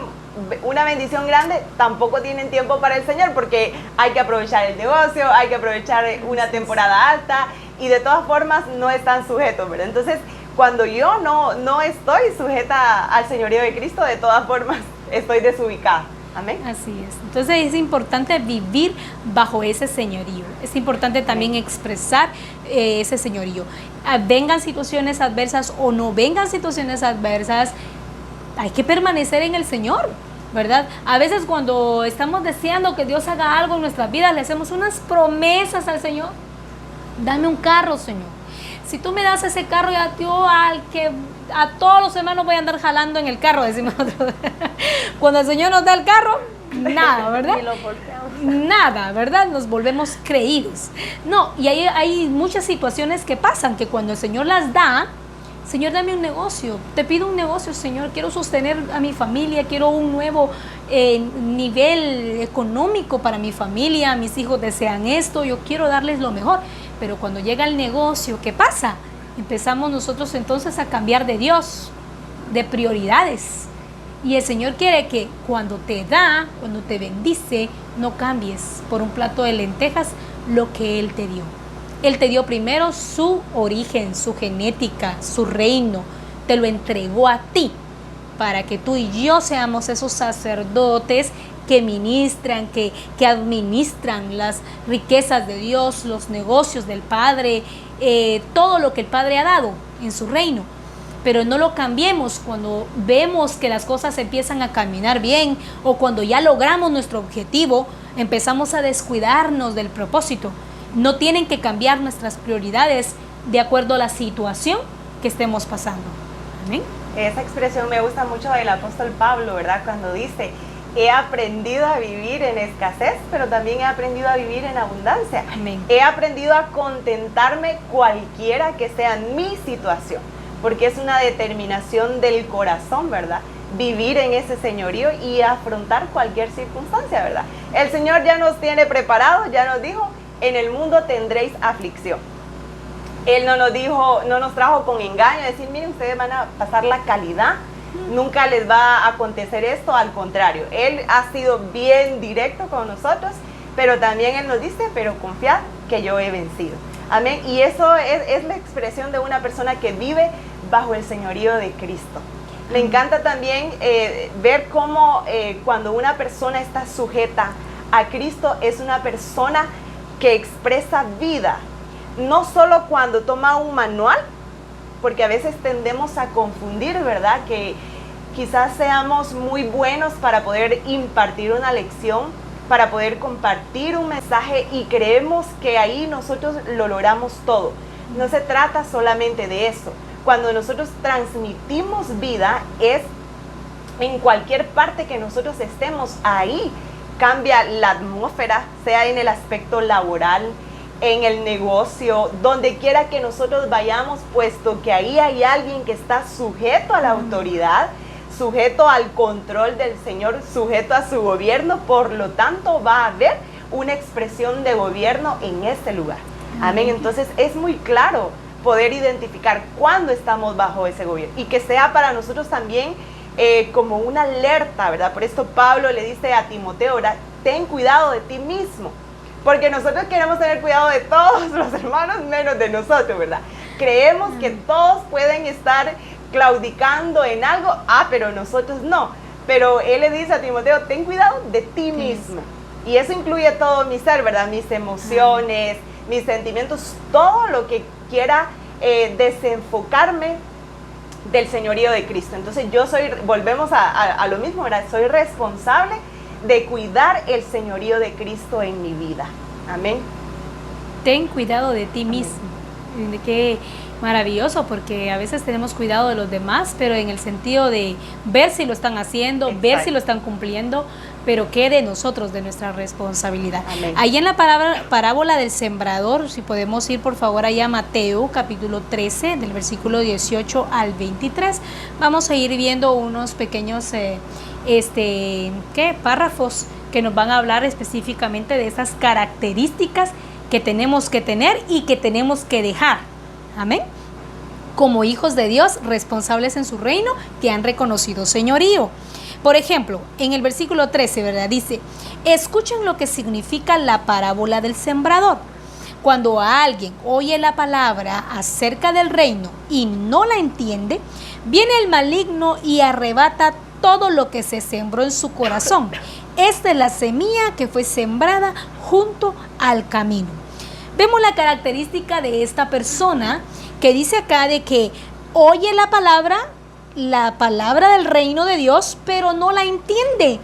una bendición grande, tampoco tienen tiempo para el Señor, porque hay que aprovechar el negocio, hay que aprovechar una temporada alta, y de todas formas no están sujetos, ¿verdad? Entonces, cuando yo no estoy sujeta al señorío de Cristo, de todas formas estoy desubicada. Amén. Así es. Entonces es importante vivir bajo ese señorío. Es importante también expresar ese señorío. Vengan situaciones adversas o no vengan situaciones adversas, hay que permanecer en el Señor, ¿verdad? A veces cuando estamos deseando que Dios haga algo en nuestras vidas, le hacemos unas promesas al Señor. Dame un carro, Señor. Si tú me das ese carro, ya yo a todos los hermanos voy a andar jalando en el carro, decimos nosotros. Cuando el Señor nos da el carro, nada, ¿verdad? Y lo volteamos. Nada, ¿verdad? Nos volvemos creídos. No, y hay muchas situaciones que pasan, que cuando el Señor las da, Señor, dame un negocio, te pido un negocio, Señor, quiero sostener a mi familia, quiero un nuevo nivel económico para mi familia, mis hijos desean esto, yo quiero darles lo mejor. Pero cuando llega el negocio, ¿qué pasa? Empezamos nosotros entonces a cambiar de Dios, de prioridades. Y el Señor quiere que cuando te da, cuando te bendice, no cambies por un plato de lentejas lo que Él te dio. Él te dio primero su origen, su genética, su reino. Te lo entregó a ti para que tú y yo seamos esos sacerdotes que ministran, que administran las riquezas de Dios, los negocios del Padre, todo lo que el Padre ha dado en su reino. Pero no lo cambiemos cuando vemos que las cosas empiezan a caminar bien o cuando ya logramos nuestro objetivo, empezamos a descuidarnos del propósito. No tienen que cambiar nuestras prioridades de acuerdo a la situación que estemos pasando. Amén. Esa expresión me gusta mucho del apóstol Pablo, ¿verdad? Cuando dice, he aprendido a vivir en escasez, pero también he aprendido a vivir en abundancia. Amén. He aprendido a contentarme cualquiera que sea mi situación, porque es una determinación del corazón, ¿verdad? Vivir en ese señorío y afrontar cualquier circunstancia, ¿verdad? El Señor ya nos tiene preparados, ya nos dijo, en el mundo tendréis aflicción. Él no nos dijo, no nos trajo con engaño, decir, miren, ustedes van a pasar la calidad Nunca les va a acontecer esto, al contrario. Él ha sido bien directo con nosotros, pero también Él nos dice, pero confiad que yo he vencido. Amén. Y eso es la expresión de una persona que vive bajo el señorío de Cristo. Me encanta también ver cómo cuando una persona está sujeta a Cristo, es una persona que expresa vida. No solo cuando toma un manual, porque a veces tendemos a confundir, ¿verdad? Que quizás seamos muy buenos para poder impartir una lección, para poder compartir un mensaje y creemos que ahí nosotros lo logramos todo. No se trata solamente de eso. Cuando nosotros transmitimos vida es en cualquier parte que nosotros estemos, ahí cambia la atmósfera, sea en el aspecto laboral, en el negocio, donde quiera que nosotros vayamos, puesto que ahí hay alguien que está sujeto a la autoridad, sujeto al control del Señor, sujeto a su gobierno, por lo tanto va a haber una expresión de gobierno en este lugar. Amén. Entonces es muy claro poder identificar cuándo estamos bajo ese gobierno y que sea para nosotros también como una alerta, ¿verdad? Por esto Pablo le dice a Timoteo, ¿verdad? Ten cuidado de ti mismo, porque nosotros queremos tener cuidado de todos los hermanos menos de nosotros, ¿verdad? Creemos que todos pueden estar claudicando en algo, pero nosotros no. Pero él le dice a Timoteo, ten cuidado de ti mismo. Y eso incluye todo mi ser, ¿verdad? Mis emociones, mis sentimientos, todo lo que quiera desenfocarme del señorío de Cristo. Entonces volvemos a lo mismo, ¿verdad? Soy responsable de cuidar el señorío de Cristo en mi vida. Amén. Ten cuidado de ti mismo. Qué maravilloso, porque a veces tenemos cuidado de los demás, pero en el sentido de ver si lo están haciendo, exacto, ver si lo están cumpliendo, pero qué de nosotros, de nuestra responsabilidad. Amén. Ahí en la parábola del sembrador, si podemos ir por favor allá a Mateo capítulo 13, del versículo 18 al 23, vamos a ir viendo unos pequeños párrafos que nos van a hablar específicamente de esas características que tenemos que tener y que tenemos que dejar. Amén. Como hijos de Dios, responsables en su reino, que han reconocido señorío. Por ejemplo, en el versículo 13, ¿verdad? Dice, escuchen lo que significa la parábola del sembrador. Cuando alguien oye la palabra acerca del reino y no la entiende, viene el maligno y arrebata todo lo que se sembró en su corazón. Esta es la semilla que fue sembrada junto al camino. Vemos la característica de esta persona que dice acá de que oye la palabra del reino de Dios, pero no la entiende.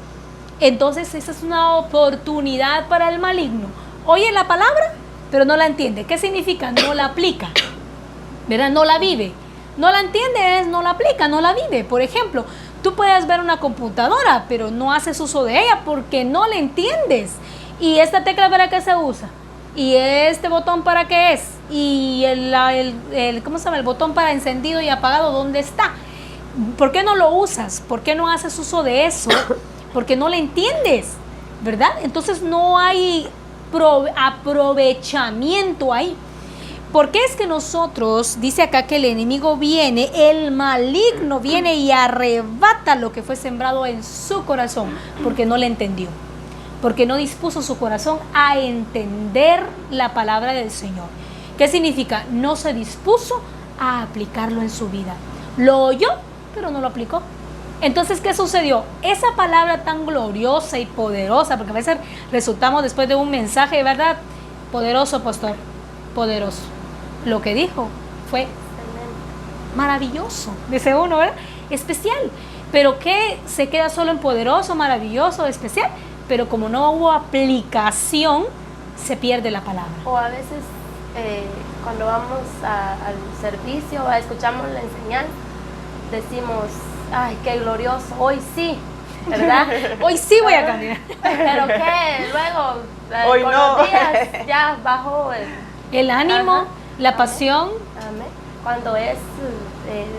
Entonces esa es una oportunidad para el maligno. Oye la palabra, pero no la entiende. ¿Qué significa? No la aplica, ¿verdad? No la vive. No la entiende, no la aplica, no la vive. Por ejemplo, tú puedes ver una computadora, pero no haces uso de ella porque no la entiendes. ¿Y esta tecla para qué se usa? ¿Y este botón para qué es? ¿Y ¿cómo se llama? El botón para encendido y apagado, ¿dónde está? ¿Por qué no lo usas? ¿Por qué no haces uso de eso? Porque no le entiendes, ¿verdad? Entonces no hay aprovechamiento ahí. ¿Por qué es que nosotros, dice acá que el enemigo viene, el maligno viene y arrebata lo que fue sembrado en su corazón? Porque no le entendió, porque no dispuso su corazón a entender la palabra del Señor. ¿Qué significa? No se dispuso a aplicarlo en su vida. Lo oyó, pero no lo aplicó. Entonces, ¿qué sucedió? Esa palabra tan gloriosa y poderosa, porque a veces resultamos después de un mensaje, ¿verdad? Poderoso, pastor, poderoso. Lo que dijo fue maravilloso, dice uno, ¿verdad? Especial. Pero ¿qué se queda solo en poderoso, maravilloso, especial? Pero como no hubo aplicación, se pierde la palabra. O a veces cuando vamos al servicio, escuchamos la enseñanza, decimos, ay, qué glorioso, hoy sí, ¿verdad? Hoy sí voy a cambiar. Pero que luego, hoy con no. los días, ya bajó el ánimo, ajá, la amén, pasión. Amén. Cuando es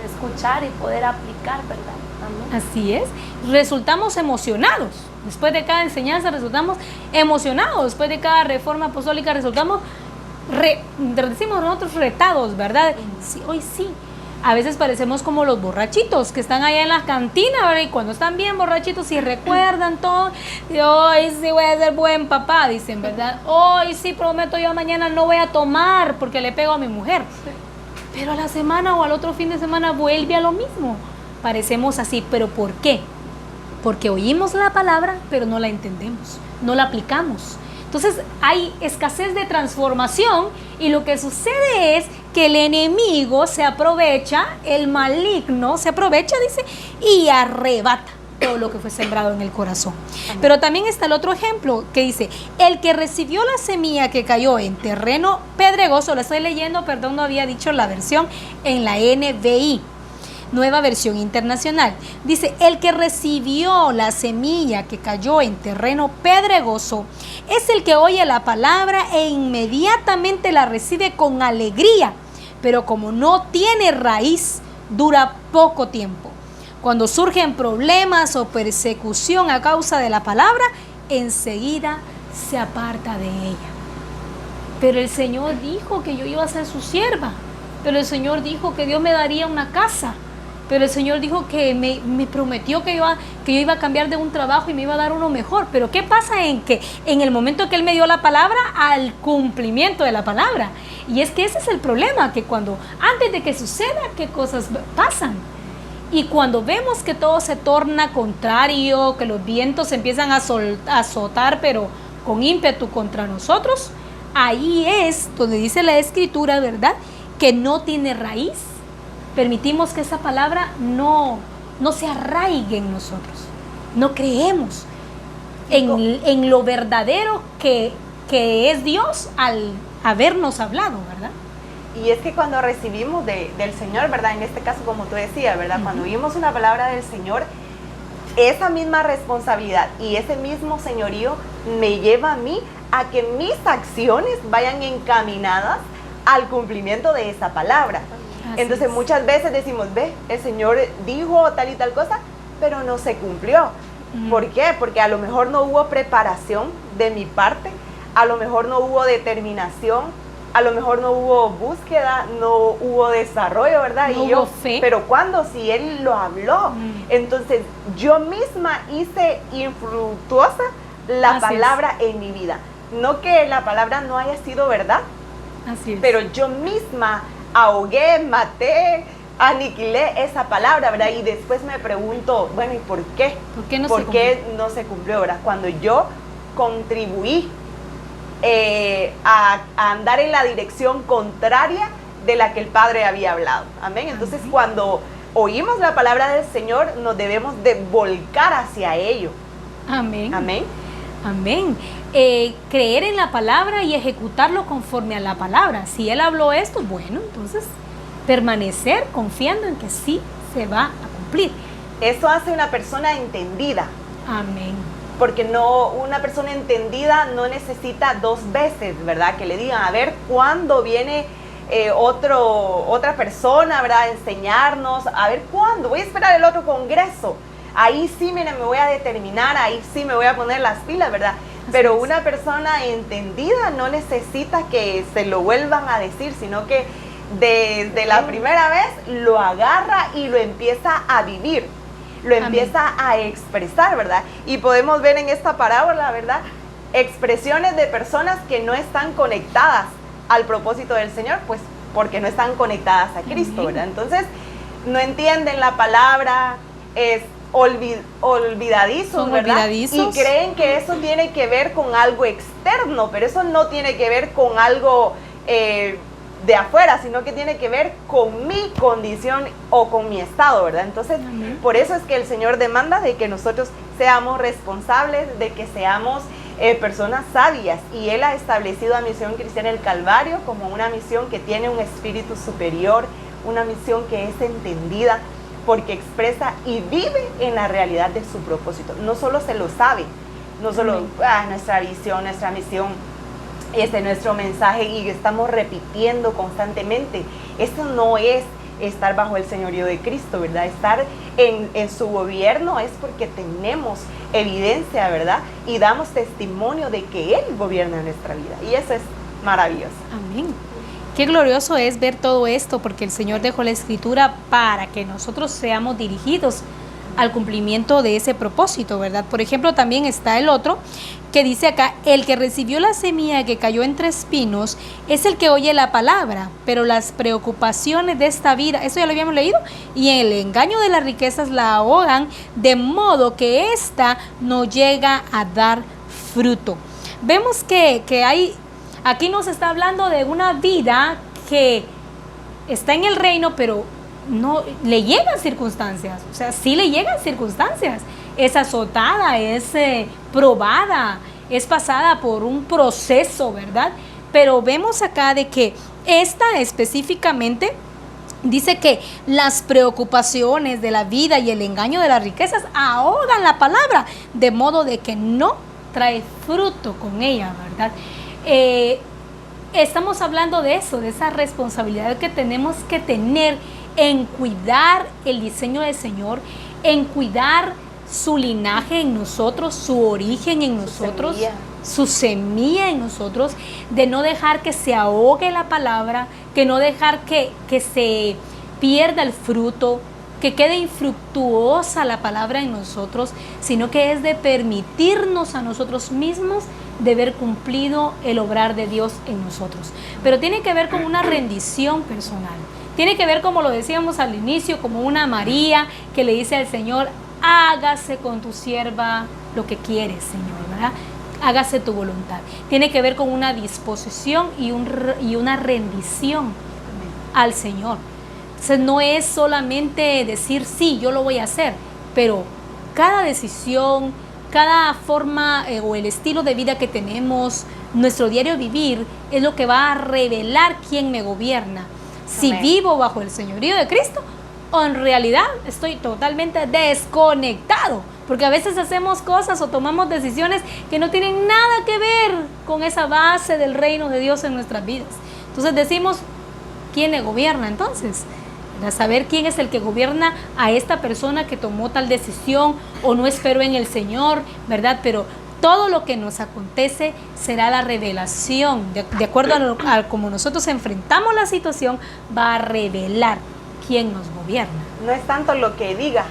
escuchar y poder aplicar, ¿verdad? Amén. Así es. Resultamos emocionados. Después de cada enseñanza resultamos emocionados. Después de cada reforma apostólica resultamos, decimos nosotros, retados, ¿verdad? Sí, hoy sí. A veces parecemos como los borrachitos que están allá en las cantinas, ¿verdad? Y cuando están bien borrachitos y recuerdan todo, y hoy sí voy a ser buen papá, dicen, ¿verdad? Hoy sí prometo, yo mañana no voy a tomar porque le pego a mi mujer. Pero a la semana o al otro fin de semana vuelve a lo mismo. Parecemos así, ¿pero por qué? Porque oímos la palabra, pero no la entendemos, no la aplicamos. Entonces hay escasez de transformación y lo que sucede es que el enemigo se aprovecha, el maligno se aprovecha, dice, y arrebata todo lo que fue sembrado en el corazón. Amén. Pero también está el otro ejemplo que dice, el que recibió la semilla que cayó en terreno pedregoso, lo estoy leyendo, perdón, no había dicho la versión, en la NBI. Nueva versión internacional. Dice, el que recibió la semilla que cayó en terreno pedregoso es el que oye la palabra e inmediatamente la recibe con alegría, pero como no tiene raíz, dura poco tiempo. Cuando surgen problemas o persecución a causa de la palabra, enseguida se aparta de ella. Pero el Señor dijo que yo iba a ser su sierva, pero el Señor dijo que Dios me daría una casa. Pero el Señor dijo que me prometió que yo iba a cambiar de un trabajo y me iba a dar uno mejor. Pero ¿qué pasa en que en el momento que Él me dio la palabra, al cumplimiento de la palabra? Y es que ese es el problema, que cuando antes de que suceda, ¿qué cosas pasan? Y cuando vemos que todo se torna contrario, que los vientos empiezan a azotar, pero con ímpetu contra nosotros, ahí es donde dice la Escritura, ¿verdad?, que no tiene raíz. Permitimos que esa palabra no se arraigue en nosotros. No creemos en lo verdadero que es Dios al habernos hablado, ¿verdad? Y es que cuando recibimos del Señor, ¿verdad? En este caso, como tú decías, ¿verdad? Cuando oímos una palabra del Señor, esa misma responsabilidad y ese mismo señorío me lleva a mí a que mis acciones vayan encaminadas al cumplimiento de esa palabra. Entonces muchas veces decimos, ve, el Señor dijo tal y tal cosa, pero no se cumplió. ¿Por qué? Porque a lo mejor no hubo preparación de mi parte, a lo mejor no hubo determinación, a lo mejor no hubo búsqueda, no hubo desarrollo, ¿verdad? No hubo fe. Pero ¿cuándo? Si Él lo habló. Entonces yo misma hice infructuosa la palabra en mi vida. No que la palabra no haya sido verdad, pero yo misma ahogué, maté, aniquilé esa palabra, ¿verdad? Y después me pregunto, bueno, ¿y por qué? ¿Por qué no se cumplió, verdad? Cuando yo contribuí a andar en la dirección contraria de la que el Padre había hablado. Amén. Entonces, cuando oímos la palabra del Señor, nos debemos de volcar hacia ello. Amén. Amén. Amén. Creer en la palabra y ejecutarlo conforme a la palabra. Si Él habló esto, bueno, entonces permanecer confiando en que sí se va a cumplir. Eso hace una persona entendida. Amén. Porque una persona entendida no necesita dos veces, ¿verdad? Que le digan, a ver, ¿cuándo viene otra persona, ¿verdad? A enseñarnos, a ver, ¿cuándo? Voy a esperar el otro congreso. Ahí sí, miren, me voy a determinar, ahí sí me voy a poner las pilas, ¿verdad? Pero una persona entendida no necesita que se lo vuelvan a decir, sino que desde la primera vez lo agarra y lo empieza a vivir. Lo empieza a expresar, ¿verdad? Y podemos ver en esta parábola, ¿verdad?, expresiones de personas que no están conectadas al propósito del Señor, pues porque no están conectadas a Cristo, ¿verdad? Entonces, no entienden la palabra, es olvidadizos, ¿verdad? Olvidadizos. Y creen que eso tiene que ver con algo externo, pero eso no tiene que ver con algo de afuera, sino que tiene que ver con mi condición o con mi estado, ¿verdad? Entonces, por eso es que el Señor demanda de que nosotros seamos responsables, de que seamos personas sabias, y Él ha establecido a Misión Cristiana el Calvario como una misión que tiene un espíritu superior, una misión que es entendida, porque expresa y vive en la realidad de su propósito. No solo se lo sabe, no solo nuestra visión, nuestra misión, nuestro mensaje, y estamos repitiendo constantemente. Esto no es estar bajo el señorío de Cristo, ¿verdad? Estar en su gobierno es porque tenemos evidencia, ¿verdad? Y damos testimonio de que Él gobierna nuestra vida. Y eso es maravilloso. Amén. Qué glorioso es ver todo esto, porque el Señor dejó la Escritura para que nosotros seamos dirigidos al cumplimiento de ese propósito, ¿verdad? Por ejemplo, también está el otro que dice acá: el que recibió la semilla que cayó entre espinos es el que oye la palabra, pero las preocupaciones de esta vida, eso ya lo habíamos leído, y el engaño de las riquezas la ahogan, de modo que ésta no llega a dar fruto. Vemos que hay, aquí nos está hablando de una vida que está en el reino, pero no le llegan circunstancias, o sea, sí le llegan circunstancias, es azotada, es probada, es pasada por un proceso, ¿verdad? Pero vemos acá de que esta específicamente dice que las preocupaciones de la vida y el engaño de las riquezas ahogan la palabra, de modo de que no trae fruto con ella, ¿verdad? Estamos hablando de eso, de esa responsabilidad que tenemos que tener en cuidar el diseño del Señor, en cuidar su linaje en nosotros, su origen en nosotros, su semilla en nosotros, de no dejar que se ahogue la palabra, que no dejar que se pierda el fruto, que quede infructuosa la palabra en nosotros, sino que es de permitirnos a nosotros mismos de ver cumplido el obrar de Dios en nosotros. Pero tiene que ver con una rendición personal. Tiene que ver, como lo decíamos al inicio, como una María que le dice al Señor: hágase con tu sierva lo que quieres, Señor, ¿verdad? Hágase tu voluntad. Tiene que ver con una disposición y una rendición al Señor. Entonces no es solamente decir sí, yo lo voy a hacer, pero cada decisión, cada forma o el estilo de vida que tenemos, nuestro diario vivir, es lo que va a revelar quién me gobierna. Si vivo bajo el señorío de Cristo o en realidad estoy totalmente desconectado, porque a veces hacemos cosas o tomamos decisiones que no tienen nada que ver con esa base del reino de Dios en nuestras vidas. Entonces decimos: ¿quién me gobierna entonces? Para saber quién es el que gobierna a esta persona que tomó tal decisión o no esperó en el Señor, ¿verdad? Pero todo lo que nos acontece será la revelación, de acuerdo a como nosotros enfrentamos la situación, va a revelar quién nos gobierna. No es tanto lo que diga,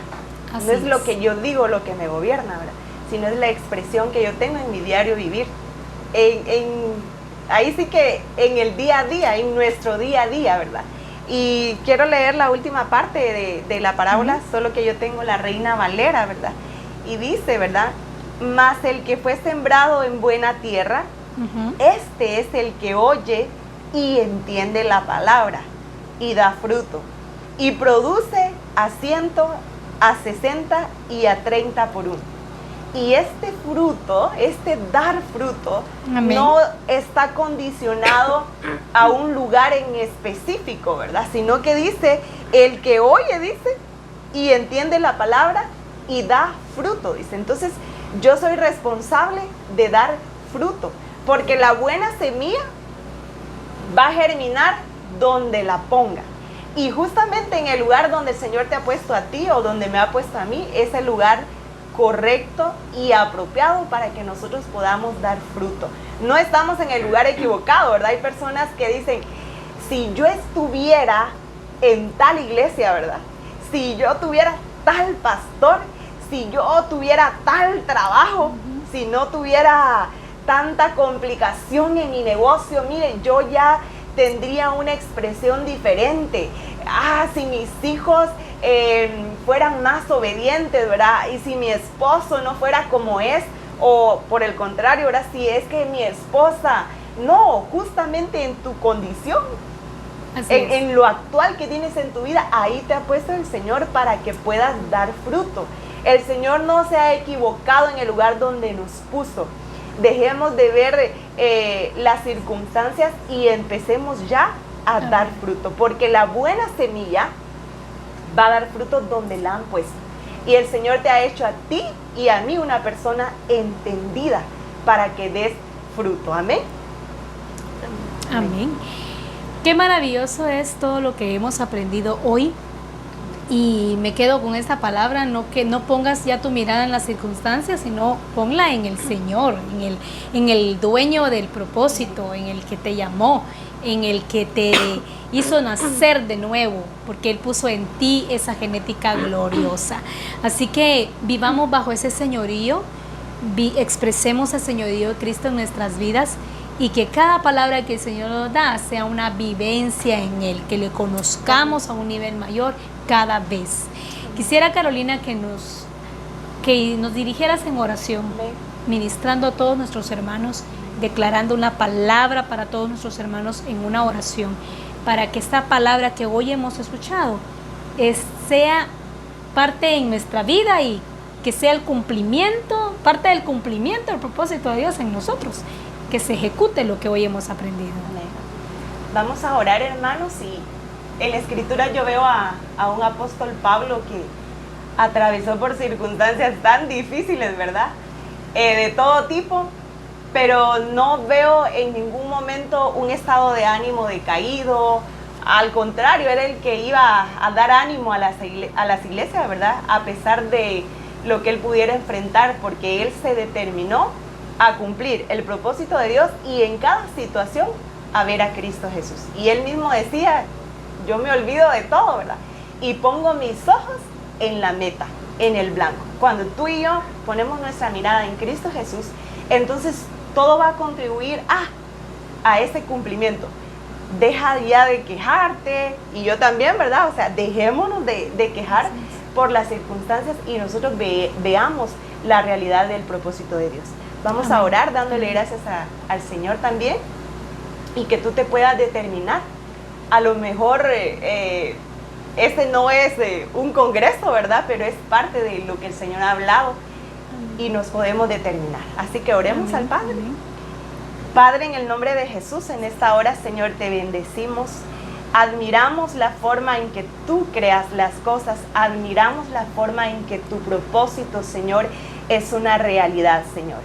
no es lo que yo digo lo que me gobierna, ¿verdad? Sino es la expresión que yo tengo en mi diario vivir. Ahí sí que en el día a día, en nuestro día a día, ¿verdad? Y quiero leer la última parte de la parábola, solo que yo tengo la Reina Valera, ¿verdad? Y dice, ¿verdad? Mas el que fue sembrado en buena tierra, este es el que oye y entiende la palabra y da fruto, y produce a 100, a 60 y a 30 por uno. Y este fruto, este dar fruto, amén, no está condicionado a un lugar en específico, ¿verdad? Sino que dice, el que oye, dice, y entiende la palabra y da fruto, dice. Entonces, yo soy responsable de dar fruto, porque la buena semilla va a germinar donde la ponga. Y justamente en el lugar donde el Señor te ha puesto a ti o donde me ha puesto a mí, es el lugar correcto y apropiado para que nosotros podamos dar fruto. No estamos en el lugar equivocado, ¿verdad? Hay personas que dicen, si yo estuviera en tal iglesia, ¿verdad? Si yo tuviera tal pastor, si yo tuviera tal trabajo, si no tuviera tanta complicación en mi negocio, miren, yo ya tendría una expresión diferente. Si mis hijos fueran más obedientes, ¿verdad? Y si mi esposo no fuera como es, o por el contrario, ¿verdad? Si es que mi esposa, no, justamente en tu condición, en lo actual que tienes en tu vida, ahí te ha puesto el Señor para que puedas dar fruto. El Señor no se ha equivocado en el lugar donde nos puso. Dejemos de ver las circunstancias y empecemos ya a dar fruto, porque la buena semilla va a dar fruto donde la han puesto. Y el Señor te ha hecho a ti y a mí una persona entendida para que des fruto. Amén. Amén. Qué maravilloso es todo lo que hemos aprendido hoy. Y me quedo con esta palabra, que no pongas ya tu mirada en las circunstancias, sino ponla en el Señor, en el dueño del propósito, en el que te llamó, en el que te hizo nacer de nuevo, porque Él puso en ti esa genética gloriosa. Así que vivamos bajo ese señorío, expresemos el señorío de Cristo en nuestras vidas, y que cada palabra que el Señor nos da sea una vivencia en Él, que le conozcamos a un nivel mayor cada vez. Quisiera, Carolina, que nos dirigieras en oración, ministrando a todos nuestros hermanos, declarando una palabra para todos nuestros hermanos en una oración, para que esta palabra que hoy hemos escuchado sea parte en nuestra vida y que sea parte del cumplimiento del propósito de Dios en nosotros, que se ejecute lo que hoy hemos aprendido. Amén. Vamos a orar, hermanos, y en la Escritura yo veo a un apóstol Pablo que atravesó por circunstancias tan difíciles, ¿verdad? De todo tipo, pero no veo en ningún momento un estado de ánimo decaído. Al contrario, era el que iba a dar ánimo a las iglesias, ¿verdad? A pesar de lo que él pudiera enfrentar, porque él se determinó a cumplir el propósito de Dios y en cada situación a ver a Cristo Jesús. Y él mismo decía, yo me olvido de todo, ¿verdad? Y pongo mis ojos en la meta, en el blanco. Cuando tú y yo ponemos nuestra mirada en Cristo Jesús, entonces todo va a contribuir a ese cumplimiento. Deja ya de quejarte, y yo también, ¿verdad? O sea, dejémonos de quejar por las circunstancias y nosotros veamos la realidad del propósito de Dios. Vamos a orar dándole gracias al Señor también, y que tú te puedas determinar. A lo mejor este no es un congreso, ¿verdad? Pero es parte de lo que el Señor ha hablado y nos podemos determinar. Así que oremos al Padre. Padre, en el nombre de Jesús, en esta hora, Señor, te bendecimos. Admiramos la forma en que tú creas las cosas. Admiramos la forma en que tu propósito, Señor, es una realidad, Señor.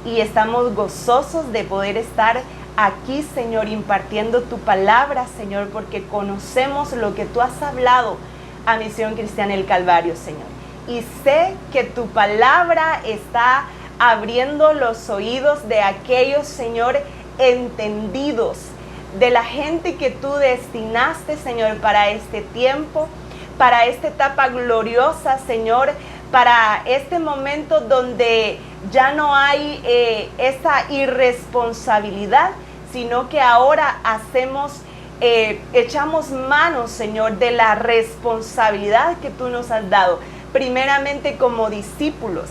Y estamos gozosos de poder estar aquí, Señor, impartiendo tu palabra, Señor, porque conocemos lo que tú has hablado a Misión Cristiana El Calvario, Señor. Y sé que tu palabra está abriendo los oídos de aquellos, Señor, entendidos, de la gente que tú destinaste, Señor, para este tiempo, para esta etapa gloriosa, Señor, para este momento donde ya no hay esa irresponsabilidad, sino que ahora echamos manos, Señor, de la responsabilidad que tú nos has dado, primeramente como discípulos,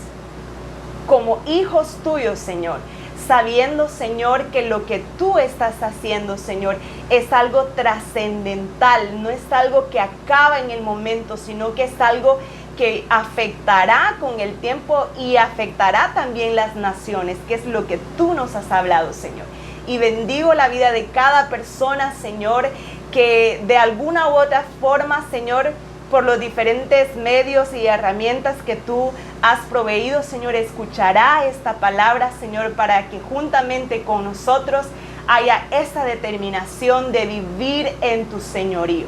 como hijos tuyos, Señor, sabiendo, Señor, que lo que tú estás haciendo, Señor, es algo trascendental, no es algo que acaba en el momento, sino que es algo que afectará con el tiempo y afectará también las naciones, que es lo que tú nos has hablado, Señor. Y bendigo la vida de cada persona, Señor, que de alguna u otra forma, Señor, por los diferentes medios y herramientas que tú has proveído, Señor, escuchará esta palabra, Señor, para que juntamente con nosotros haya esa determinación de vivir en tu señorío.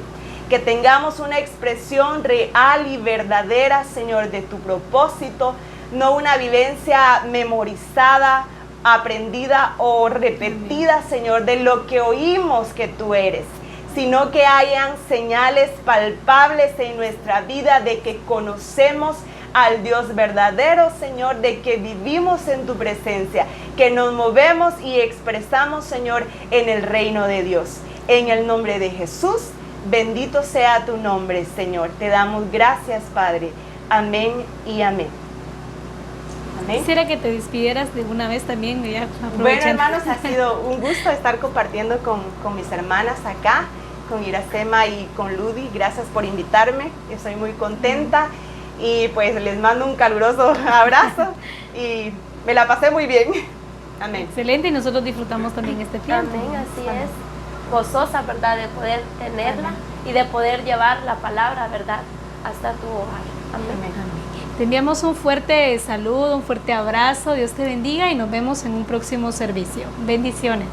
Que tengamos una expresión real y verdadera, Señor, de tu propósito, no una vivencia memorizada, aprendida o repetida, Señor, de lo que oímos que tú eres, sino que hayan señales palpables en nuestra vida de que conocemos al Dios verdadero, Señor, de que vivimos en tu presencia, que nos movemos y expresamos, Señor, en el reino de Dios. En el nombre de Jesús, bendito sea tu nombre, Señor. Te damos gracias, Padre. Amén y amén. Amén. Quisiera que te despidieras de una vez también. Bueno, hermanos, ha sido un gusto estar compartiendo con mis hermanas acá, con Iracema y con Ludi. Gracias por invitarme. Yo estoy muy contenta y pues les mando un caluroso abrazo y me la pasé muy bien. Amén. Excelente, y nosotros disfrutamos también este tiempo. Amén, así es. Gozosa, ¿verdad?, de poder tenerla y de poder llevar la palabra, ¿verdad?, hasta tu hogar. Amén. Amén. Te enviamos un fuerte saludo, un fuerte abrazo. Dios te bendiga y nos vemos en un próximo servicio. Bendiciones.